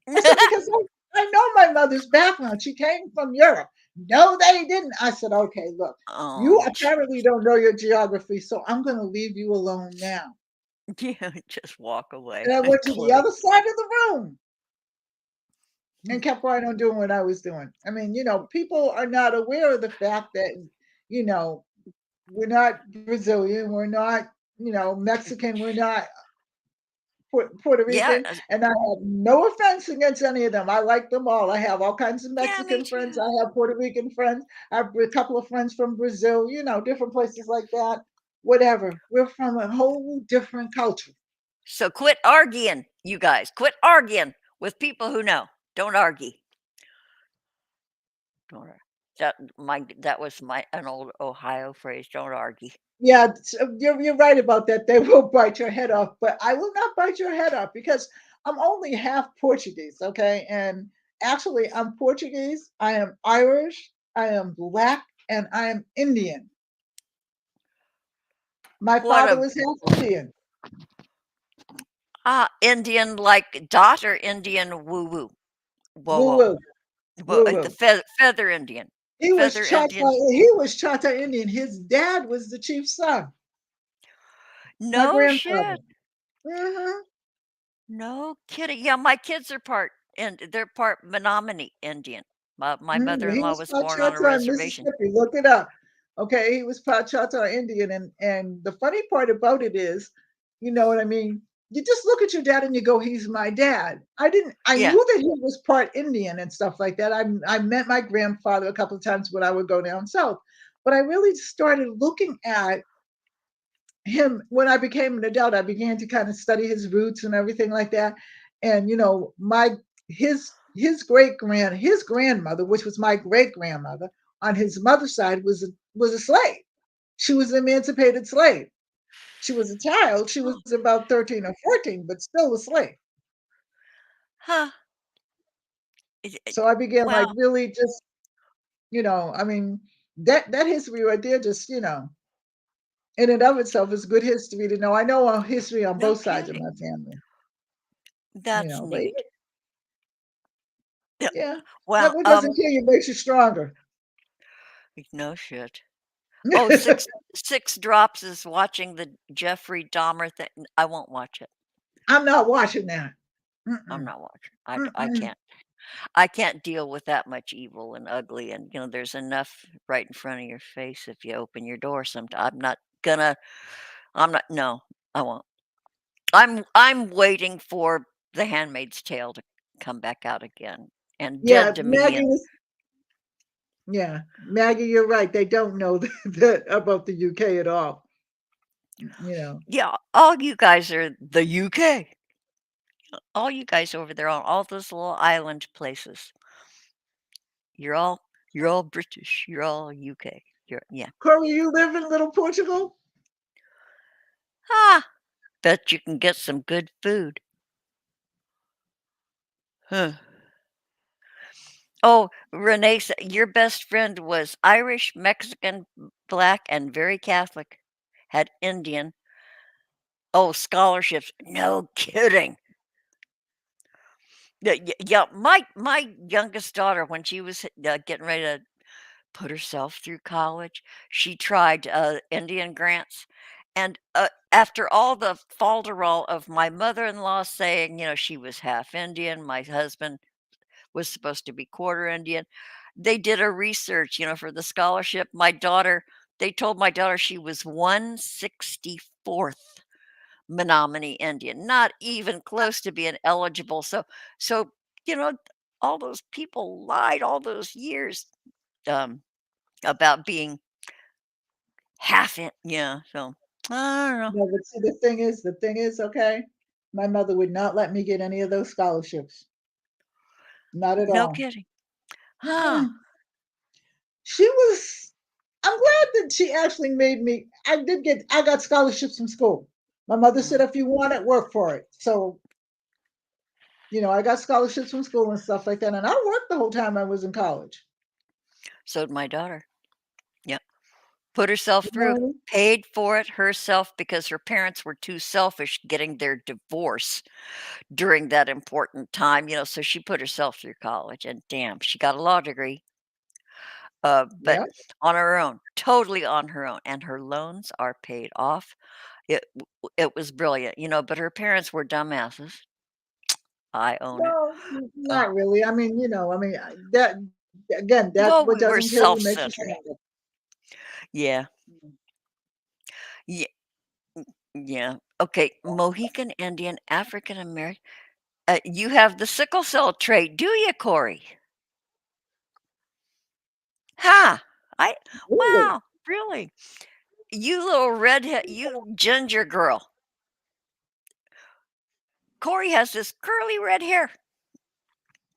C: I said, because I know my mother's background. She came from Europe. No, they didn't. I said, okay, look, you
B: Oh,
C: apparently don't know your geography, so I'm going to leave you alone now.
B: yeah, just walk away
C: And I
B: and
C: went to the
B: close.
C: other side of the room and kept right on doing what I was doing. I mean, people are not aware of the fact that, you know, we're not Brazilian, we're not, Mexican, we're not Puerto
B: Yeah,
C: Rican, and I have no offense against any of them. I like them all. I have all kinds of
B: yeah, me
C: Mexican friends.
B: too.
C: I have Puerto Rican friends. I have a couple of friends from Brazil, different places like that. Whatever. We're from a whole different culture.
B: So quit arguing, you guys. Quit arguing with people who know. Don't argue. Don't ar- that was an old Ohio phrase. Don't argue.
C: Yeah, you're right about that. They will bite your head off, but I will not bite your head off because I'm only half Portuguese, okay? And actually, I'm Portuguese, I am Irish, I am Black, and I am Indian. My
B: What
C: father
B: a
C: was half Indian.
B: Indian like dot or Indian woo woo. Whoa
C: Woo
B: whoa.
C: woo,
B: Whoa,
C: woo
B: the
C: woo.
B: feather Indian.
C: He was
B: Feather Indian.
C: Chata. He was Chata Indian. His dad was the chief's son. My
B: No
C: grandfather.
B: shit.
C: Hmm.
B: No kidding. Yeah, my kids are part and they're part Menominee Indian. My
C: He
B: mother-in-law
C: was
B: was born on a
C: Pachata in
B: reservation.
C: Mississippi. Look it up. Okay, he was Pachata Indian, and the funny part about it is, you know what I mean. You just look at your dad and you go, "He's my dad." I didn't. I
B: Yeah.
C: knew that he was part Indian and stuff like that. I met my grandfather a couple of times when I would go down south, but I really started looking at him when I became an adult. I began to kind of study his roots and everything like that. And my his grandmother, which was my great grandmother, on his mother's side was a slave. She was an emancipated slave. She was a child. She was
B: Huh.
C: about 13 or 14, but still a slave.
B: Huh.
C: So I began like
B: Wow.
C: really just, I mean, that history right there, just in and of itself is good history to know. I know history on
B: No
C: both sides of
B: kidding.
C: my family,
B: That's
C: but
B: neat. Yeah.
C: yeah,
B: Well,
C: what doesn't kill you makes you stronger.
B: no shit. Oh, six drops is watching the Jeffrey Dahmer thing. I won't watch it.
C: I'm not watching that.
B: I'm
C: Mm-mm,
B: not watching. I
C: mm-mm.
B: can't. I can't deal with that much evil and ugly. And there's enough right in front of your face if you open your door. Sometime I'm not gonna. I'm not. No, I won't. I'm waiting for The Handmaid's Tale to come back out again. And
C: Yeah,
B: Dead to Me.
C: Maggie
B: And
C: is. Yeah, Maggie, you're right. They don't know that about the UK at all.
B: yeah, all you guys are the UK. All you guys over there on all those little island places. You're all you're all British. You're all UK. Yeah.
C: Corey, you live in Little Portugal?
B: Ah, bet you can get some good food. Huh. Oh, Renee, your best friend was Irish, Mexican, black, and very Catholic. Had Indian. Oh, scholarships. No kidding. Yeah, yeah. My youngest daughter, when she was getting ready to put herself through college, she tried Indian grants, and after all the falderall of my mother-in-law saying, she was half Indian, my husband was supposed to be quarter Indian. They did a research, for the scholarship. They told my daughter she was 164th Menominee Indian, not even close to being eligible. So, you know, all those people lied all those years um, about being half it. Yeah. So I don't know.
C: No, but see, the thing is, okay, my mother would not let me get any of those scholarships. Not at
B: No
C: all.
B: kidding. Huh.
C: Mm-mm. She was I'm glad that she actually made me I got scholarships from school. My mother said,
B: Mm.
C: "If you want it, work for it." So, I got scholarships from school and stuff like that, and I worked the whole time I was in college.
B: So did my daughter. Yeah. Put herself
C: You
B: through,
C: know?
B: paid for it herself because her parents were too selfish getting their divorce during that important time, so she put herself through college and damn, she got a law degree. But
C: Yeah.
B: on her own, totally on her own, and her loans are paid off. It was brilliant, but her parents were dumbasses. I own it.
C: No,
B: Uh,
C: not really. That again, that
B: well,
C: what
B: we were
C: doesn't kill you makes you
B: self-centered.
C: stronger.
B: Yeah. Yeah. Yeah. Okay. Mohican Indian, African American. You have the sickle cell trait, do you, Corey? Ha! I
C: Really?
B: wow, really? You little redhead, you ginger girl. Corey has this curly red hair,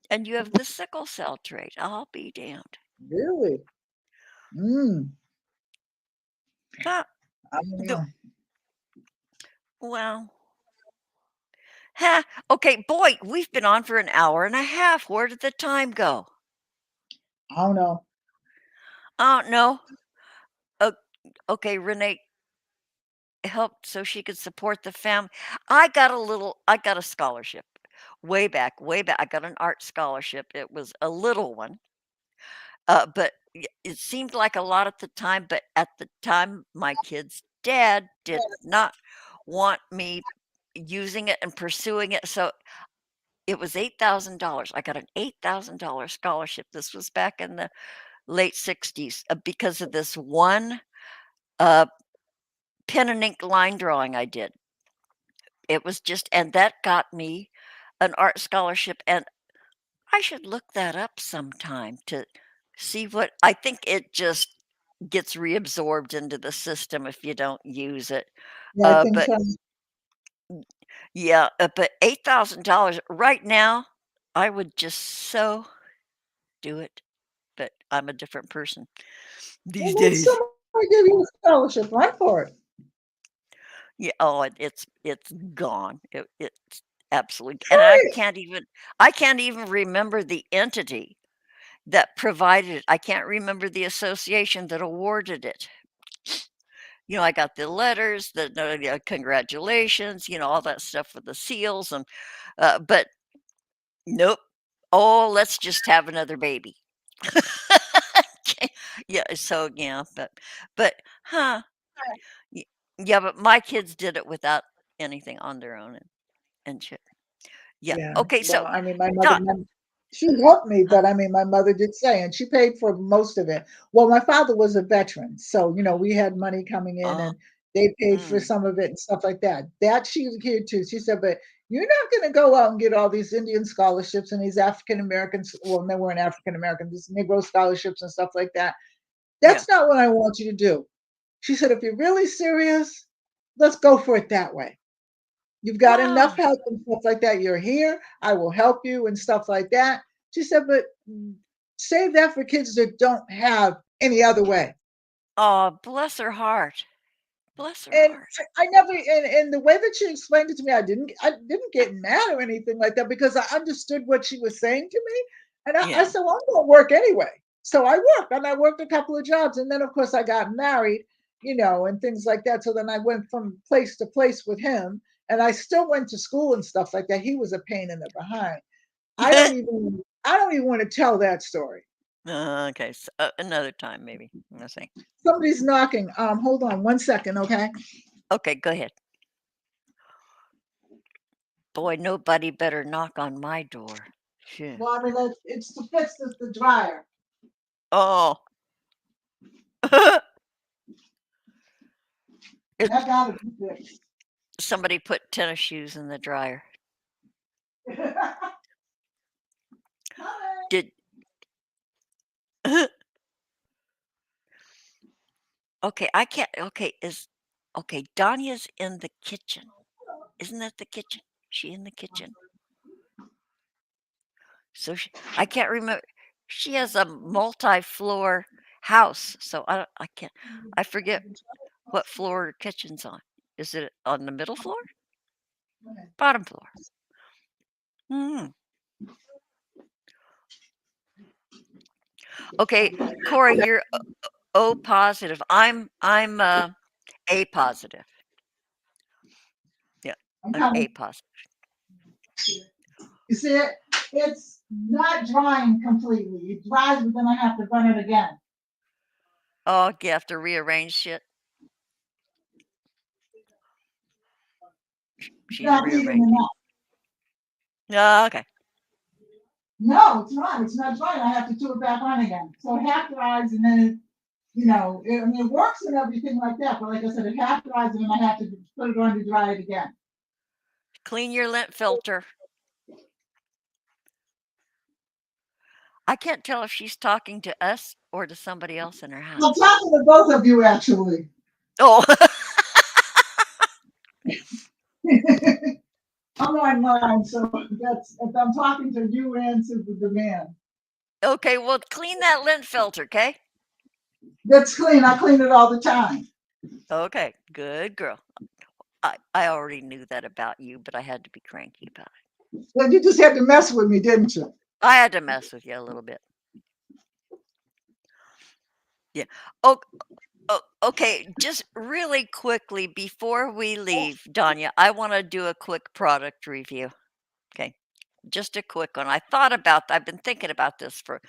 B: and you have the sickle cell trait. I'll be damned.
C: Really? Mm,
B: Huh,
C: I don't
B: the
C: know.
B: well, ha. Okay, boy, we've been on for an hour and a half. Where did the time go?
C: I don't know.
B: Oh no. O okay, Renee helped so she could support the family. I got a scholarship way back. I got an art scholarship. It was a little one. But it seemed like a lot at the time, but at the time, my kid's dad did not want me using it and pursuing it. So it was $8,000. I got an $8,000 scholarship. This was back in the late 60s because of this one uh, pen and ink line drawing I did. It was just, and that got me an art scholarship. And I should look that up sometime to see what I think it just gets reabsorbed into the system if you don't use it.
C: Yeah, I think
B: But
C: so.
B: yeah, but $8,000 right now, I would just so do it, but I'm a different person
C: Well,
B: these
C: when
B: days.
C: somebody give you a scholarship, run for it.
B: Yeah, oh, it's gone. It's absolutely, and
C: Try it.
B: I can't even remember the entity that provided it. I can't remember the association that awarded it. I got the letters, congratulations, all that stuff with the seals but nope. Oh, let's just have another baby. Okay. Yeah, so yeah, but huh. y- Yeah, but my kids did it without anything on their own and shit. Yeah.
C: Yeah.
B: Okay,
C: Well,
B: so
C: my mother,
B: Don,
C: she helped me,
B: huh?
C: but my mother did say, and she paid for most of it. Well, my father was a veteran, so we had money coming in,
B: Oh,
C: and they paid for
B: mm,
C: some of it and stuff like that. That she was here too. She said, but you're not going to go out and get all these Indian scholarships and these African Americans. Well, they weren't African Americans, these Negro scholarships and stuff like that.
B: yeah.
C: That's not what I want you to do. She said, if you're really serious, let's go for it that way. You've got enough
B: Wow.
C: help and stuff like that. You're here. I will help you and stuff like that. She said, but save that for kids that don't have any other way.
B: Oh, bless her heart. Bless her
C: And
B: heart.
C: I never, and the way that she explained it to me, I didn't get mad or anything like that because I understood what she was saying to me. And I
B: Yeah.
C: said, well, I'm going to work anyway. So I worked and I worked a couple of jobs. And then, of course, I got married, and things like that. So then I went from place to place with him. And I still went to school and stuff like that. He was a pain in the behind. I don't even want to tell that story.
B: Okay, so, another time maybe. Let's see.
C: Somebody's knocking. Hold on 1 second, okay?
B: Okay, go ahead. Boy, nobody better knock on my door. Phew.
C: Well, I mean, it's to fix the dryer.
B: Oh. It,
C: That got to be fixed.
B: somebody put tennis shoes in the dryer. Did okay, I can't okay, Donia's in the kitchen. Isn't that the kitchen? She in the kitchen. So I can't remember. She has a multi-floor house, so I forget what floor her kitchen's on. Is it on the middle floor? Bottom floor. Hmm. Okay, Corey, you're O positive. I'm A positive. Yeah,
C: I'm
B: I'm A
C: coming.
B: positive.
C: You see it? It's not drying completely. It dries, but then I have to run it again.
B: Oh, you have to rearrange shit.
C: It's
B: She's
C: not heating
B: rearranging.
C: enough.
B: Oh, okay.
C: No, it's not. It's not drying. I have to do it back on again. So it half dries and then I mean, it works and everything like that. But like I said, it half dries and then I have to put it on to dry it again.
B: Clean your lint filter. I can't tell if she's talking to us or to somebody else in her
C: I'm
B: house.
C: talking to both of you actually.
B: Oh,
C: I'm online, so I'm talking to you and to the man.
B: okay. Well, clean that lint filter, okay?
C: That's clean. I clean it all the time.
B: Okay, good girl. I already knew that about you, but I had to be cranky about it.
C: Well, you just had to mess with me, didn't you?
B: I had to mess with you a little bit. Yeah. Oh, okay. Just really quickly before we leave, Donya, I want to do a quick product review. Okay. Just a quick one. I've been thinking about this for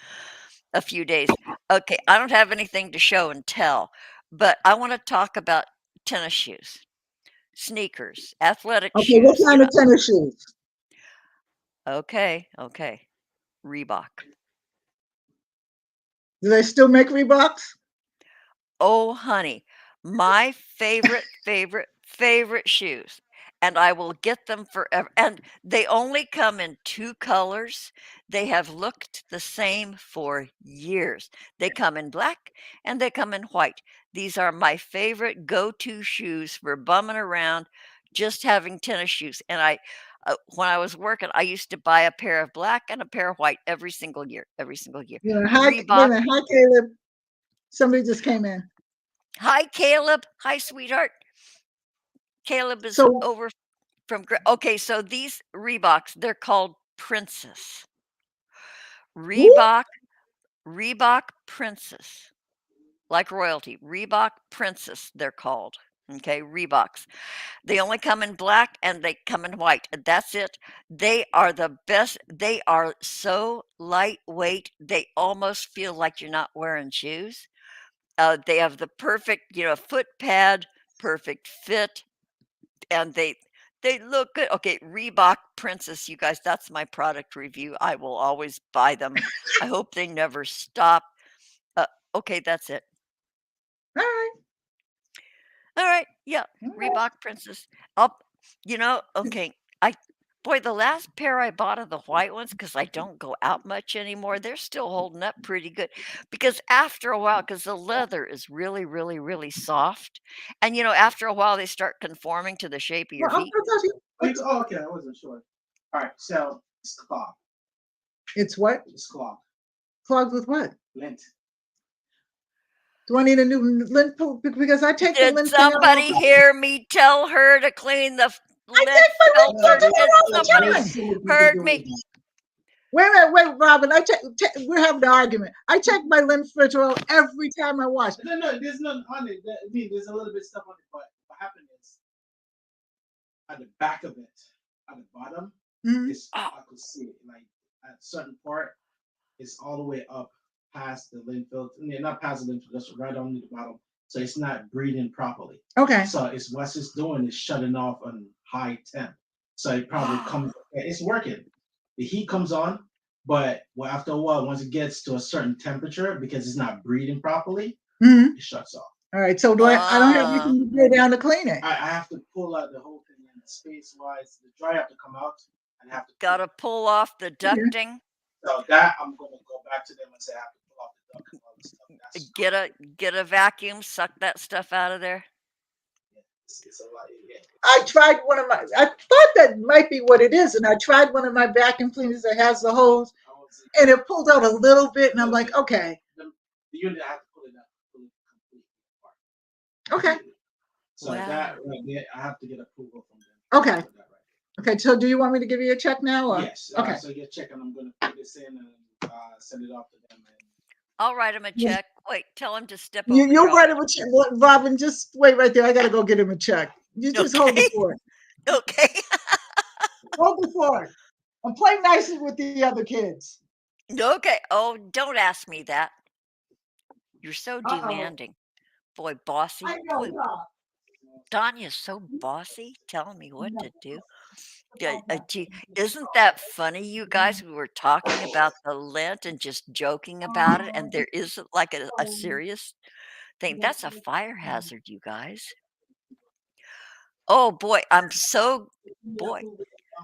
B: a few days. Okay. I don't have anything to show and tell, but I want to talk about tennis shoes, sneakers, athletic
C: Okay, what
B: shoes.
C: kind of tennis shoes?
B: Okay. Reebok.
C: Do they still make Reeboks?
B: Oh, honey, my favorite shoes, and I will get them forever. And they only come in 2 colors. They have looked the same for years. They come in black and they come in white. These are my favorite go-to shoes for bumming around, just having tennis shoes. And when I was working, I used to buy a pair of black and a pair of white every single year, every single year.
C: Hi, wait a
B: Reebok.
C: minute. Hi, Caleb. Somebody just came in.
B: Hi, Caleb. Hi, sweetheart. Caleb is
C: So,
B: over from okay, so these Reeboks, they're called Princess.
C: who?
B: Reebok Reebok Princess, like royalty. Reebok Princess, they're called. Okay, Reeboks. They only come in black and they come in white. That's it. They are the best. They are so lightweight. They almost feel like you're not wearing shoes. They have the perfect, foot pad, perfect fit, and they look good. Okay, Reebok Princess, you guys, that's my product review. I will always buy them. I hope they never stop. Uh, okay, that's it.
C: All right.
B: All right, yeah,
C: All right.
B: Reebok Princess. Okay. I boy, the last pair I bought of the white ones, because I don't go out much anymore, they're still holding up pretty good. Because after a while, because the leather is really, really, really soft, and after a while they start conforming to the shape of your
C: Well,
B: feet.
D: Oh, okay, I wasn't sure. All right, so it's clogged.
C: It's what?
D: It's clogged.
C: Clogged with what?
D: Lint.
C: Do I need a new lint? Because I take the
B: Did
C: lint thing out all
B: somebody
C: the
B: hear me tell her to clein the
C: I
B: lint
C: take my lint
B: filter?
C: filter
B: Did
C: out all the
B: somebody
C: time.
B: heard me?
C: Wait, Robin. We're having an argument. I check my lint filter out every time I wash.
D: No, there's nothing on it. I mean, there's a little bit of stuff on it, but what happened is at the back of it, at the bottom, it's, I could see it. Like at a certain part, it's all the way up past the lint filter. Not past the lint filter, just right on the bottom. So it's not breathing properly.
C: Okay.
D: So it's what it's doing is shutting off on high temp. So it probably comes. It's working. The heat comes on, but after a while, once it gets to a certain temperature, because it's not breathing properly, it shuts off.
C: All right. So I don't have anything to go down to clean it.
D: I have to pull out the whole thing, and space-wise, the dryer have to come out, and have to
B: gotta pull off the ducting.
D: So that I'm gonna go back to them and say I have to pull off the duct and all this stuff.
B: Get a vacuum, suck that stuff out of there.
D: It's a lot. Yeah.
C: I tried I thought that might be what it is, and I tried one of my vacuum cleaners that has the hose, and it pulled out a little bit, and I'm like, okay.
D: The unit I have to pull it completely apart.
C: Okay.
D: So that right there, I have to get approval from them.
C: Okay. Okay. So do you want me to give you a check now? Or?
D: Yes.
C: Okay.
D: So get a check, and I'm gonna put this in and send it off to them.
B: I'll write him a check. Wait, tell him to step over.
C: You'll write him a check. Robin, just wait right there. I gotta go get him a check. You just hold the fort.
B: Okay.
C: Hold the fort. And play nicely with the other kids.
B: Okay. Oh, don't ask me that. You're so demanding. Boy, bossy.
C: I know.
B: Boy, Donia's so bossy, telling me what to do. Gee, isn't that funny, you guys? We were talking about the lint and just joking about it, and there is like a serious thing. That's a fire hazard, you guys. Oh boy,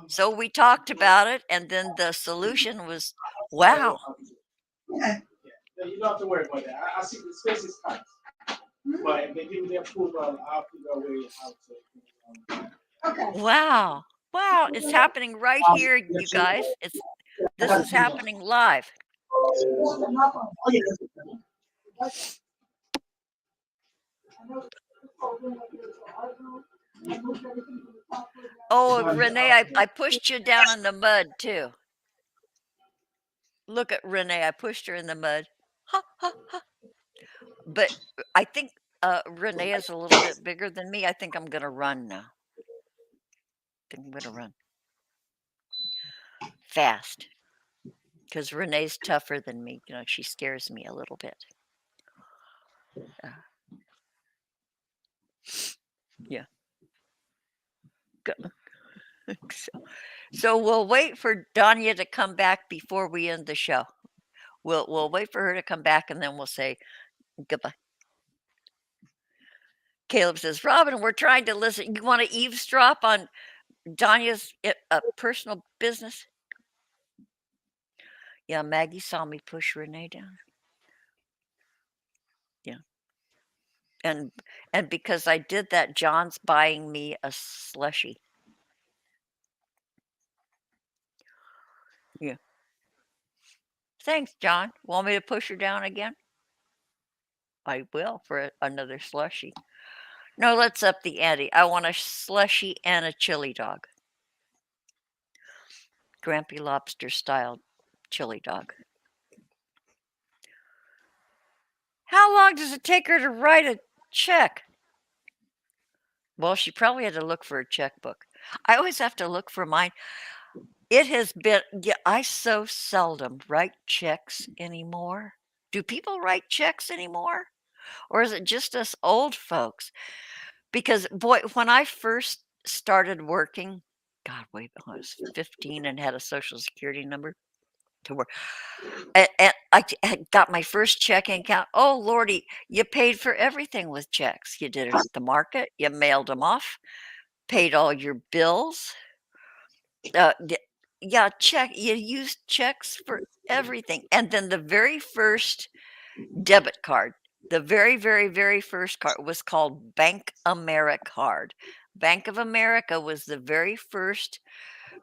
B: So we talked about it, and then the solution was, wow.
D: Yeah, you don't have to worry about that. I see the space is tight. But if they give me their approval, I'll figure a way how to.
C: Okay.
B: Wow. Wow, it's happening right here, you guys. This is happening live. Oh, Renee, I pushed you down in the mud too. Look at Renee, I pushed her in the mud. Ha, ha, ha. But I think Renee is a little bit bigger than me. I think I'm gonna run now. I'm gonna run fast because Renee's tougher than me. You know, she scares me a little bit. Yeah. So we'll wait for Donia to come back before we end the show. We'll wait for her to come back, and then we'll say goodbye. Caleb says, Robin, we're trying to listen. You want to eavesdrop on Donia's personal business? Yeah, Maggie saw me push Renee down. Yeah. And because I did that, John's buying me a slushie. Yeah. Thanks, John. Want me to push her down again? I will for another slushie. No, let's up the ante. I want a slushie and a chili dog. Grampy Lobster style chili dog. How long does it take her to write a check? Well, she probably had to look for a checkbook. I always have to look for mine. It has been, I so seldom write checks anymore. Do people write checks anymore? Or is it just us old folks? Because, boy, when I first started working, God, wait, I was 15 and had a social security number to work. And I got my first checking account. Oh, Lordy, you paid for everything with checks. You did it at the market. You mailed them off, paid all your bills. Yeah, check. You used checks for everything. And then the very first debit card, the very, very, very first card was called Bank Americard. Bank of America was the very first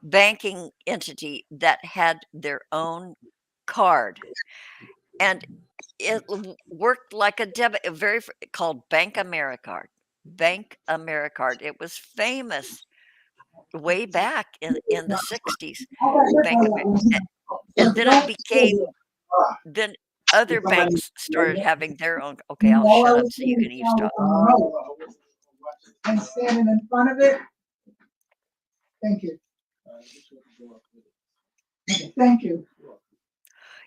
B: banking entity that had their own card, and it worked like a debit, called Bank Americard. Bank Americard. It was famous way back in the 60s. Bank America. And then it became, then other banks started having their own. Okay, I'll shut up so you can eavesdrop.
C: I'm standing in front of it. Thank you. Thank you.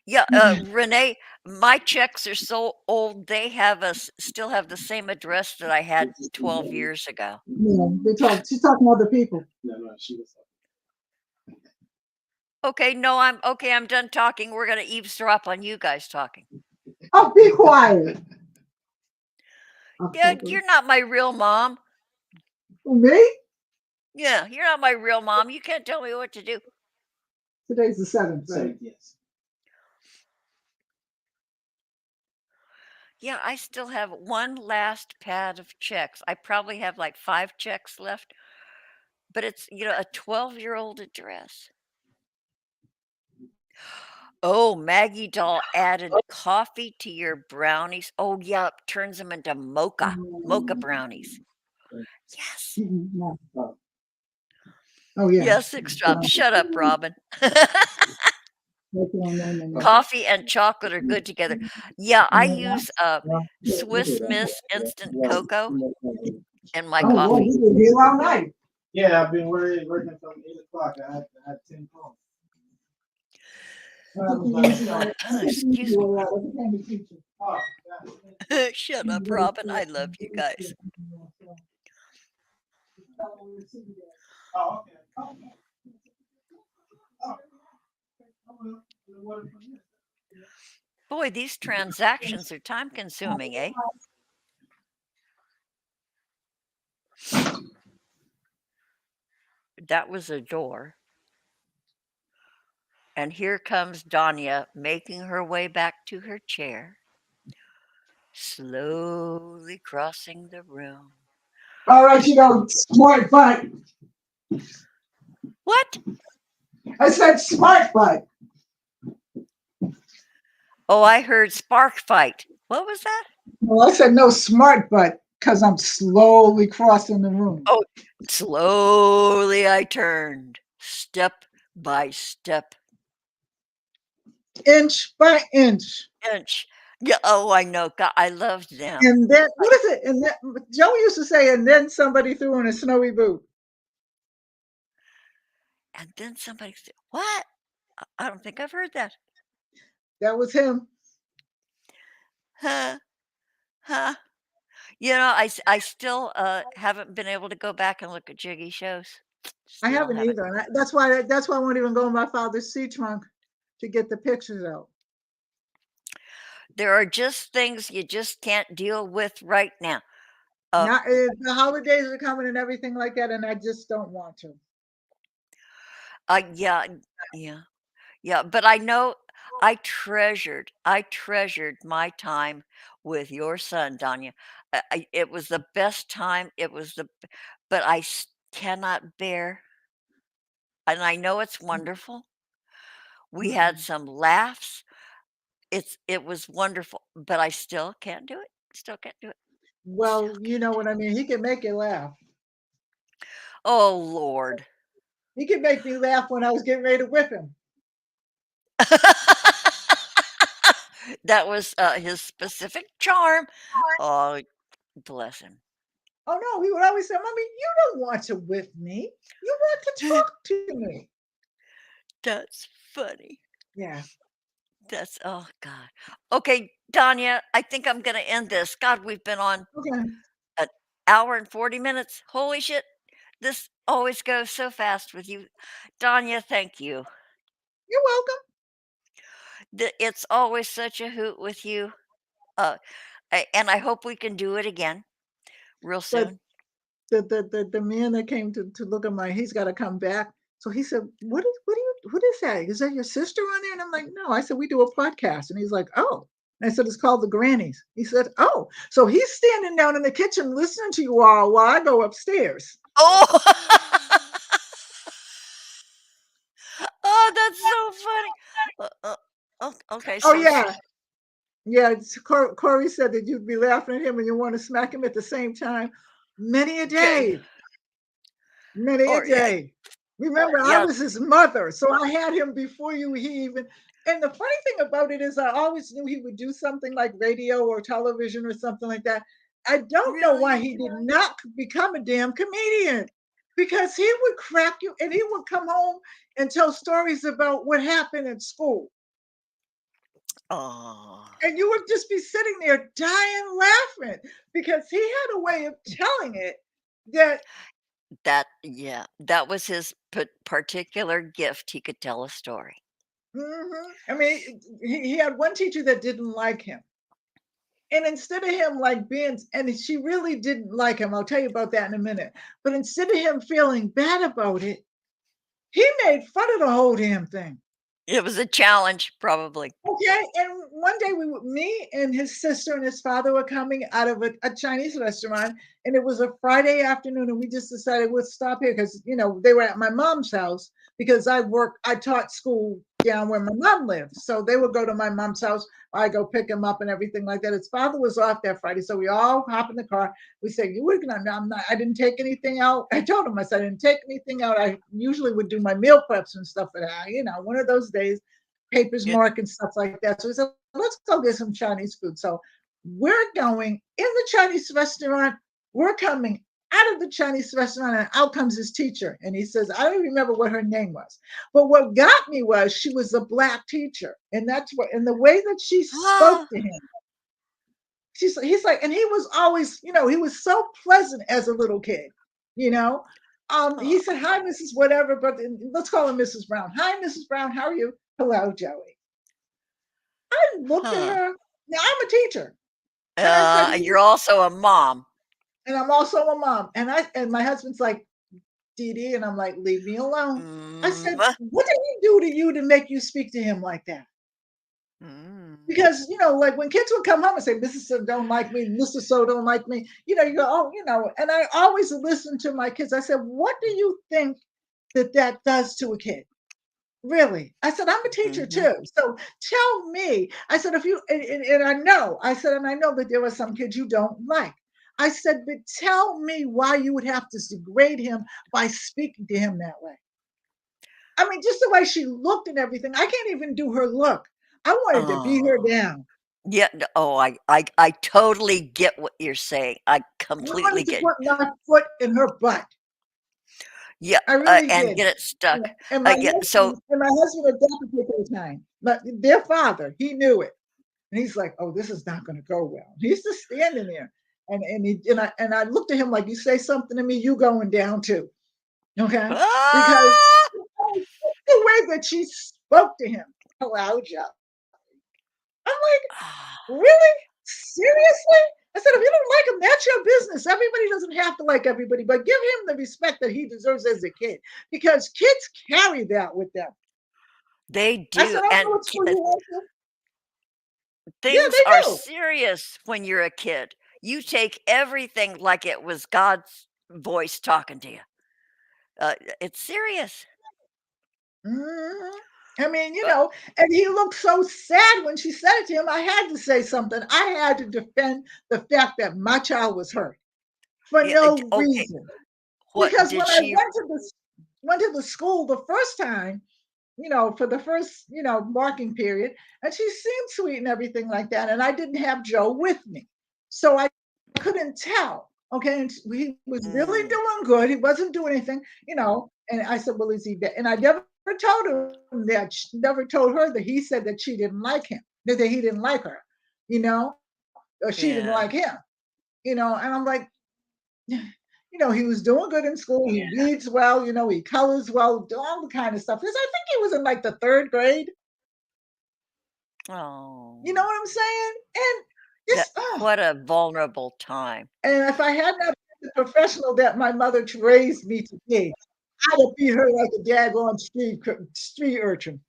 B: Yeah, Renee, my checks are so old. They still have the same address that I had 12 years ago.
C: Yeah, she's talking to other people.
D: No, she was.
B: Okay, no, I'm done talking. We're gonna eavesdrop on you guys talking.
C: Oh, be quiet.
B: Yeah, you're not my real mom.
C: Me?
B: Yeah, you're not my real mom. You can't tell me what to do.
C: Today's the 7th, right?
D: Right, yes.
B: Yeah, I still have one last pad of checks. I probably have like 5 checks left, but it's, a 12-year-old address. Oh, Maggie Doll added coffee to your brownies. Oh, yeah, turns them into mocha brownies. Yes.
C: Oh, yeah.
B: Yes, 6 drops. Shut up, Robin. Coffee and chocolate are good together. Yeah, I use Swiss Miss instant cocoa in my
C: Oh, boy,
B: coffee.
C: you were here all night.
D: Yeah, I've been working from 8 o'clock. I had 10 calls.
B: Excuse me.
D: Oh,
B: Shut up, Robin. I love you guys.
D: oh, okay.
B: Boy, these transactions are time consuming, eh? That was a door. And here comes Donia making her way back to her chair, slowly crossing the room.
C: All right, smart butt.
B: What?
C: I said smart butt.
B: Oh, I heard spark fight. What was that?
C: Well, I said no smart butt because I'm slowly crossing the room.
B: Oh, slowly I turned, step by step.
C: Inch by inch.
B: Inch. Yeah, oh, I know. God, I loved them.
C: And then, what is it? And then, Joe used to say, and then somebody threw in a snowy boot.
B: And then somebody said, what? I don't think I've heard that.
C: That was him.
B: Huh. I still haven't been able to go back and look at Jiggy shows.
C: I haven't either. And that's why I won't even go in my father's sea trunk to get the pictures out.
B: There are just things you just can't deal with right now.
C: The holidays are coming and everything like that, and I just don't want to.
B: Yeah. But I know I treasured my time with your son, Donia. It was the best time. But I cannot bear, and I know it's wonderful. We had some laughs. It was wonderful, but I still can't do it. Still can't do it.
C: Well, you know what I mean. He can make you laugh.
B: Oh, Lord.
C: He could make me laugh when I was getting ready to whip him.
B: That was his specific charm. Oh, bless him.
C: Oh, no, he would always say, Mommy, you don't want to whip me. You want to talk to me.
B: That's funny.
C: Yeah.
B: Oh, God. Okay, Donia, I think I'm going to end this. God, we've been on an hour and 40 minutes. Holy shit. This always goes so fast with you. Donia, thank you.
C: You're welcome.
B: It's always such a hoot with you. And I hope we can do it again real soon.
C: But the man that came to look at he's got to come back. So he said, what is that? Is that your sister on there? And I'm like, no. I said, we do a podcast. And he's like, oh. And I said, it's called The Grannies. He said, oh. So he's standing down in the kitchen listening to you all while I go upstairs.
B: Oh. Oh, that's so funny. Okay,
C: Oh,
B: so
C: yeah. Yeah, Corey said that you'd be laughing at him and you want to smack him at the same time. Many a
B: okay,
C: day. Many a
B: or yeah,
C: day. Remember, I
B: yeah,
C: was his mother, so I had him before he even. And the funny thing about it is, I always knew he would do something like radio or television or something like that. I don't know why
B: really?
C: he did not become a damn comedian, because he would crack you, and he would come home and tell stories about what happened at school,
B: Oh,
C: and you would just be sitting there dying laughing because he had a way of telling it that.
B: that was his particular gift. He could tell a story.
C: I mean, he had one teacher that didn't like him. And instead of him like being, and she really didn't like him, I'll tell you about that in a minute. But instead of him feeling bad about it, he made fun of the whole damn thing.
B: It was a challenge, probably.
C: Okay. And one day me and his sister and his father were coming out of a Chinese restaurant, and it was a Friday afternoon, and we just decided we'd stop here because, they were at my mom's house because I taught school down where my mom lived. So they would go to my mom's house. I go pick him up and everything like that. His father was off that Friday. So we all hop in the car. We said, you were gonna, I'm not, I didn't take anything out. I told him, I said, I didn't take anything out. I usually would do my meal preps and stuff, but one of those days, papers
B: Yeah.
C: mark and stuff like that. So we said, let's go get some Chinese food. So we're going in the Chinese restaurant. We're coming out of the Chinese restaurant, and out comes his teacher. And he says, I don't remember what her name was. But what got me was she was a Black teacher. And and the way that she spoke
B: Ah,
C: to him, he's like, and he was always, he was so pleasant as a little kid, you know. He
B: ah,
C: said, hi, Mrs. Whatever, but let's call him Mrs. Brown. Hi, Mrs. Brown, how are you? Hello, Joey. I looked at
B: huh.
C: her. Now I'm a teacher. And I said,
B: You're also a mom.
C: and I'm also a mom. And my husband's like, Dee Dee, and I'm like, leave me alone. I said,
B: Mm,
C: what did he do to you to make you speak to him like that?
B: mm.
C: Because, like when kids would come home and say, Mrs. So don't like me, Mr. So don't like me, you go, oh, and I always listen to my kids. I said, what do you think that does to a kid? Really? I said, I'm a teacher
B: Mhm.
C: too. So tell me. I said, if you, and I know, I said, and I know that there are some kids you don't like. I said, but tell me why you would have to degrade him by speaking to him that way. I mean, just the way she looked and everything. I can't even do her look. I wanted to beat her
B: Oh,
C: down.
B: yeah. Oh, I totally get what you're saying. I
C: I
B: completely
C: wanted to
B: get.
C: put my foot in her butt.
B: Yeah,
C: I really
B: and
C: did.
B: get it stuck.
C: And my
B: Yeah. So,
C: husband at that particular time, but their father, he knew it. And he's like, "Oh, this is not going to go well." He's just standing there, and I looked at him like, "You say something to me, you going down too, okay?" Because
B: ah,
C: the way that she spoke to him, hello, Joe. I'm like, really? Seriously? I said, if you don't like him, that's your business. Everybody doesn't have to like everybody, but give him the respect that he deserves as a kid, because kids carry that with them.
B: they
C: I said,
B: do,
C: I don't know
B: and
C: what school you went to. Yeah,
B: things
C: they
B: are
C: do.
B: serious when you're a kid. You take everything like it was God's voice talking to you. It's serious.
C: Mhm. I mean,
B: But
C: and he looked so sad when she said it to him. I had to say something. I had to defend the fact that my child was hurt for
B: yeah,
C: no
B: okay,
C: reason.
B: what
C: Because
B: did
C: when I
B: she?
C: went to the school the first time, for the first, marking period, and she seemed sweet and everything like that. And I didn't have Joe with me. So I couldn't tell. Okay. And he was really
B: Mm,
C: doing good. He wasn't doing anything, and I said, well, is he dead? And I never told him that, never told her that he said that she didn't like him, that he didn't like her, you know, or she didn't
B: yeah.
C: like him, and I'm like, he was doing good in school. He reads well, he colors well, all the kind of stuff. Because I think he was in like the third grade. You
B: Oh,
C: know what I'm saying? And
B: that
C: just, oh,
B: what a vulnerable time.
C: and if I had not been the professional that my mother raised me to be, I'd have beat her like a daggone street urchin.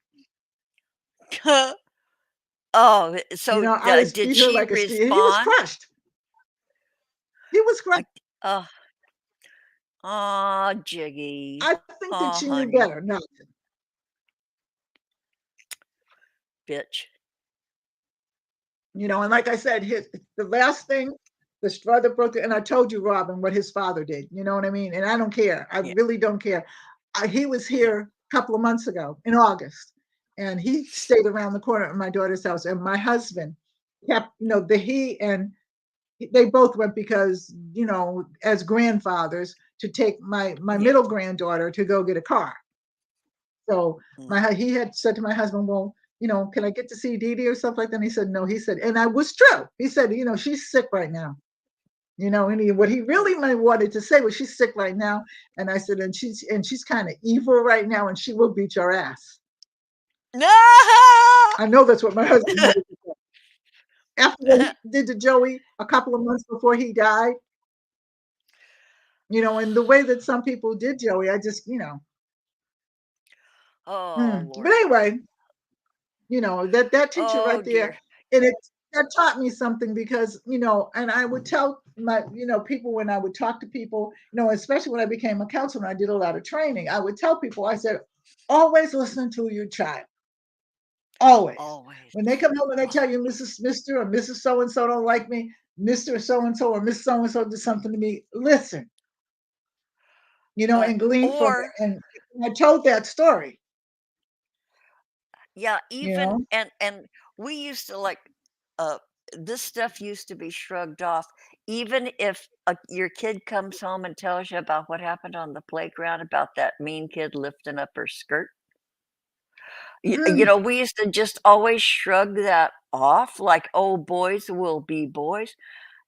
B: Oh, so
C: I just
B: did
C: beat her
B: she
C: like a street. He was
B: respond?
C: crushed. He was crushed.
B: I, oh, Aw, Jiggy.
C: I think
B: Aw,
C: that she knew
B: honey.
C: better. No,
B: Bitch.
C: and like I said, the last thing, the straw that broke, and I told you, Robin, what his father did. You know what I mean? And I don't care. I
B: Yeah.
C: really don't care. He was
B: Yeah.
C: here a couple of months ago in August, and he stayed around the corner at my daughter's house. And my husband kept, they both went because, as grandfathers, to take my
B: Yeah.
C: middle granddaughter to go get a car. So
B: Mm.
C: he had said to my husband, well, can I get to see Dee Dee or something like that? And he said, no. He said, and I was true. He said, she's sick right now. And what he really wanted to say was, she's sick right now. And I said, and she's kind of evil right now, and she will beat your ass.
B: No!
C: I know that's what my husband wanted to say. After what he did to Joey a couple of months before he died, and the way that some people did Joey, I just,
B: Oh,
C: But
B: Lord.
C: anyway, that teacher
B: Oh,
C: right there,
B: dear.
C: and that taught me something because, and I would tell my, people when I would talk to people, especially when I became a counselor, and I did a lot of training, I would tell people, I said, always listen to your child. Always.
B: Always.
C: When they come home and they tell you Mr. or Mrs. So-and-so don't like me, Mr. So-and-so or Miss So-and-so did something to me, listen, and glean from
B: Or,
C: it. And I told that story,
B: yeah,
C: you
B: even,
C: know.
B: and we used to this stuff used to be shrugged off. Even if your kid comes home and tells you about what happened on the playground about that mean kid lifting up her skirt,
C: Mm,
B: we used to just always shrug that off like, oh, boys will be boys.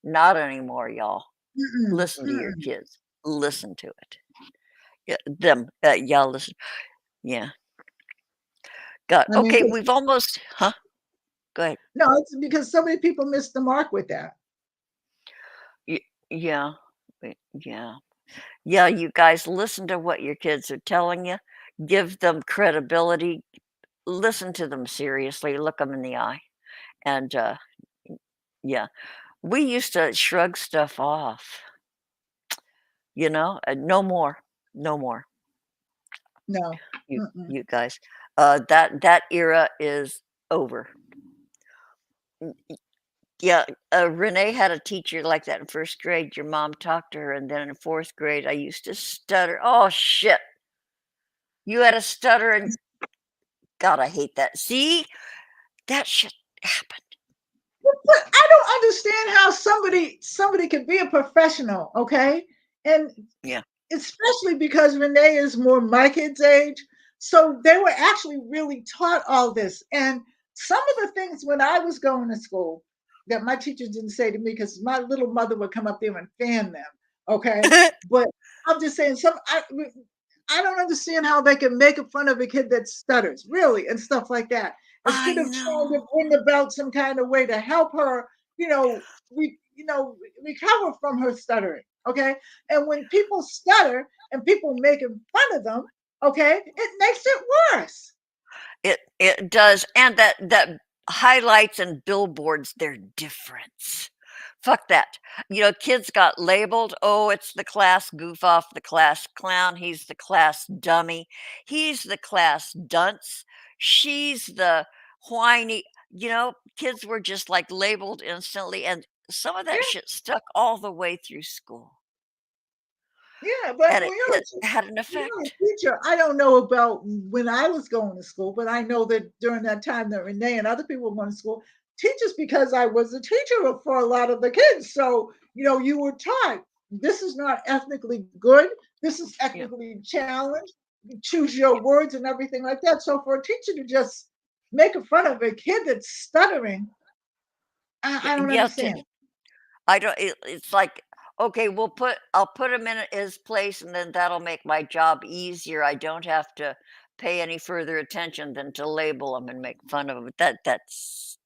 B: Not anymore, y'all.
C: mm-mm,
B: Listen to your
C: mm-mm.
B: kids. Listen to it. Y'all listen. Yeah. God.
C: I mean,
B: Okay, we've almost, huh? Go ahead.
C: no, it's because so many people miss the mark with that.
B: Yeah. Yeah. Yeah, you guys listen to what your kids are telling you. Give them credibility. Listen to them seriously. Look them in the eye. And yeah, we used to shrug stuff off. No more, no more.
C: No.
B: You,
C: Mm-mm.
B: you guys, that era is over. Yeah, Renee had a teacher like that in first grade. Your mom talked to her, and then in fourth grade, I used to stutter. Oh shit! You had a stutter, and God, I hate that. See, that shit happened.
C: But I don't understand how somebody can be a professional, okay? And
B: Yeah.
C: especially because Renee is more my kid's age. So they were actually really taught all this. And some of the things when I was going to school that my teachers didn't say to me, because my little mother would come up there and fan them. Okay. But I'm just saying, I don't understand how they can make fun of a kid that stutters, really, and stuff like that.
B: I
C: Instead of trying to
B: know.
C: bring about some kind of way to help her, recover from her stuttering. Okay. And when people stutter and people making fun of them, okay, it makes it worse.
B: It does, and that highlights and billboards their difference. Fuck that. Kids got labeled. Oh, it's the class goof off, the class clown. He's the class dummy. He's the class dunce. She's the whiny. Kids were just like labeled instantly, and some of that
C: Yeah,
B: shit stuck all the way through school,
C: yeah, but
B: and
C: when
B: it had an
C: you're a
B: effect.
C: teacher, I don't know about when I was going to school, but I know that during that time that Renee and other people were going to school, teachers, because I was a teacher for a lot of the kids. So, you were taught this is not ethnically good. This is
B: Yeah.
C: ethnically challenged. You choose your words and everything like that. So for a teacher to just make fun of a kid that's stuttering, I don't
B: Yeah.
C: understand.
B: I don't it's like, "Okay, I'll put him in his place, and then that'll make my job easier. I don't have to pay any further attention than to label him and make fun of him." That's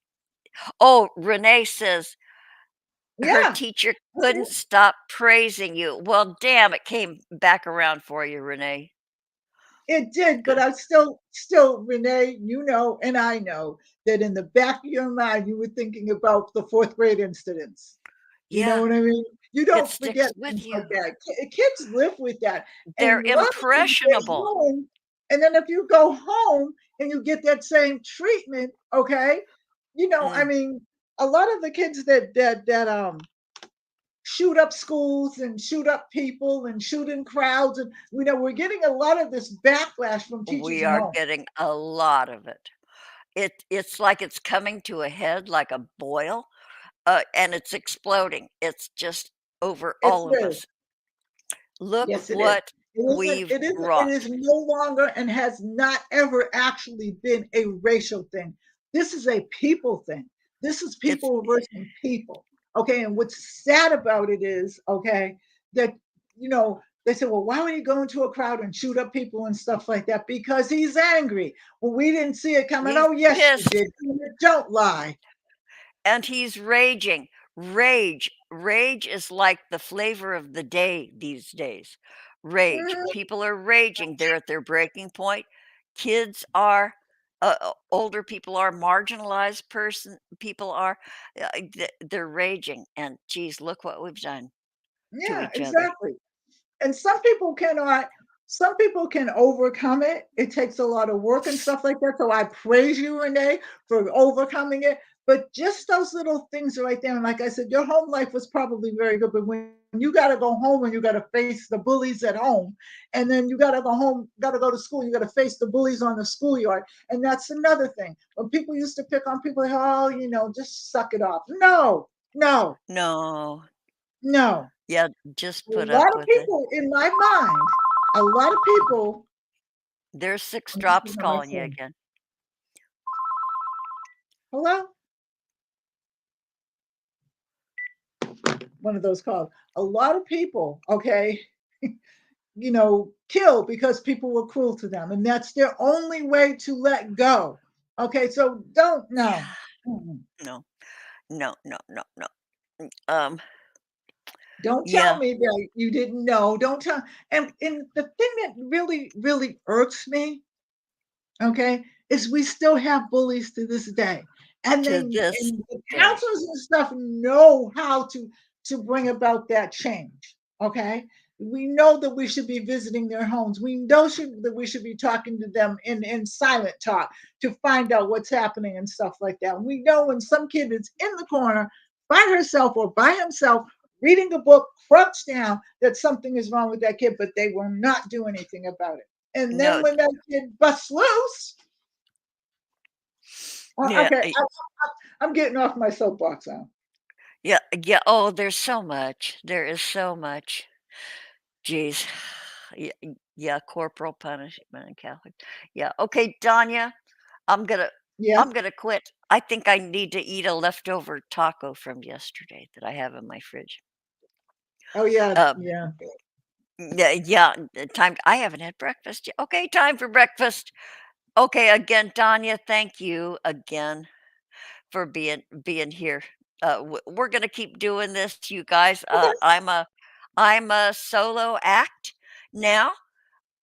B: Oh, Renee says her
C: Yeah.
B: teacher
C: Okay.
B: couldn't stop praising you. Well, damn, it came back around for you, Renee.
C: It did, but
B: Good.
C: I still, Renee, and I know that in the back of your mind, you were thinking about the fourth grade incidents. You know
B: Yeah,
C: what I mean? You
B: It
C: don't
B: sticks
C: forget
B: with
C: things
B: you.
C: like that. Kids live with that.
B: They're
C: And love is when you get
B: impressionable.
C: home, and then if you go home and you get that same treatment, okay, I
B: Mm.
C: mean, a lot of the kids that shoot up schools and shoot up people and shoot in crowds, and we're getting a lot of this backlash from teachers
B: We
C: and
B: are
C: home.
B: getting a lot of it. It's like it's coming to a head like a boil, and it's exploding. It's just over
C: It's
B: all of
C: good.
B: us. Look
C: Yes, it is.
B: what
C: It isn't.
B: we've
C: It is. It
B: brought.
C: is no longer and has not ever actually been a racial thing. This is a people thing. This is
B: It's
C: people versus people. Okay, and what's sad about it is, okay, that they say, well, why would he go into a crowd and shoot up people and stuff like that? Because he's angry. Well, we didn't see it coming.
B: he's
C: Oh, yes, you
B: pissed
C: did. Don't lie.
B: and he's raging. Rage is like the flavor of the day these days. Rage.
C: Mhm.
B: People are raging. They're at their breaking point. Kids are, older people are, marginalized people are. They're raging, and geez, look what we've done to
C: Yeah,
B: each other.
C: exactly. And some people can overcome it. It takes a lot of work and stuff like that. So I praise you, Renee, for overcoming it. But just those little things right there. And like I said, your home life was probably very good. But when you got to go home and you got to face the bullies at home, and then you got to go home, got to go to school, you got to face the bullies on the schoolyard. And that's another thing. When people used to pick on people, like, oh, just suck it off. No, no,
B: No.
C: no.
B: Yeah, just
C: A
B: put
C: lot
B: up
C: of
B: with it.
C: people in my mind, a lot of people.
B: There's 6
C: I'm just
B: drops
C: looking at my
B: calling you
C: phone.
B: again.
C: Hello? One of those calls. A lot of people, okay, kill because people were cruel to them. And that's their only way to let go. Okay, so don't, no. Mm-mm.
B: No. No, no, no, no. Um,
C: Don't tell
B: yeah,
C: me that you didn't know. Don't tell. And the thing that really, really irks me, okay, is we still have bullies to this day. And
B: to
C: then
B: this
C: and the
B: day.
C: counselors and stuff know how to bring about that change. Okay. We know that we should be visiting their homes. We know that we should be talking to them in silent talk to find out what's happening and stuff like that. We know when some kid is in the corner by herself or by himself reading a book, crouched down, that something is wrong with that kid, but they will not do anything about it. And then
B: No,
C: when that kid busts loose,
B: yeah,
C: okay, I'm getting off my soapbox now.
B: yeah, yeah. Oh, there's so much. There is so much. Jeez. Yeah, yeah, corporal punishment and Catholic. Yeah. Okay, Donya, I'm gonna
C: Yes.
B: I'm gonna quit. I think I need to eat a leftover taco from yesterday that I have in my fridge.
C: Oh yeah,
B: Uh,
C: yeah.
B: yeah, yeah. Time. I haven't had breakfast yet. Okay, time for breakfast. Okay, again, Donya, thank you again for being here. We're gonna keep doing this, you guys.
C: Okay.
B: I'm a solo act now.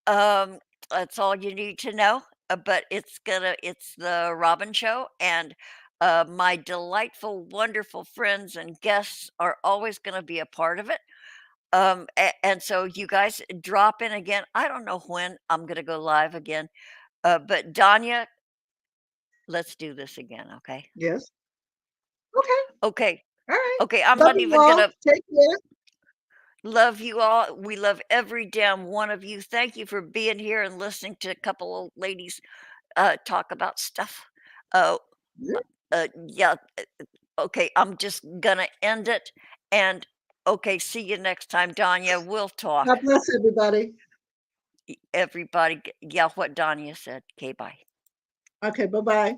B: Um, that's all you need to know. But it's the Robin Show, and my delightful, wonderful friends and guests are always gonna be a part of it. And so you guys drop in again. I don't know when I'm gonna go live again. But Danya, let's do this again, okay?
C: Yes. Okay.
B: Okay.
C: All right.
B: Okay, I'm
C: Love
B: not
C: you
B: even
C: all.
B: gonna
C: Take care.
B: love you all. We love every damn one of you. Thank you for being here and listening to a couple of ladies talk about stuff. Uh,
C: Yeah.
B: yeah. Okay, I'm just gonna end it. And okay, see you next time, Danya. We'll talk.
C: God bless everybody.
B: Everybody, yeah, what Danya said. Okay, bye.
C: Okay. Bye bye.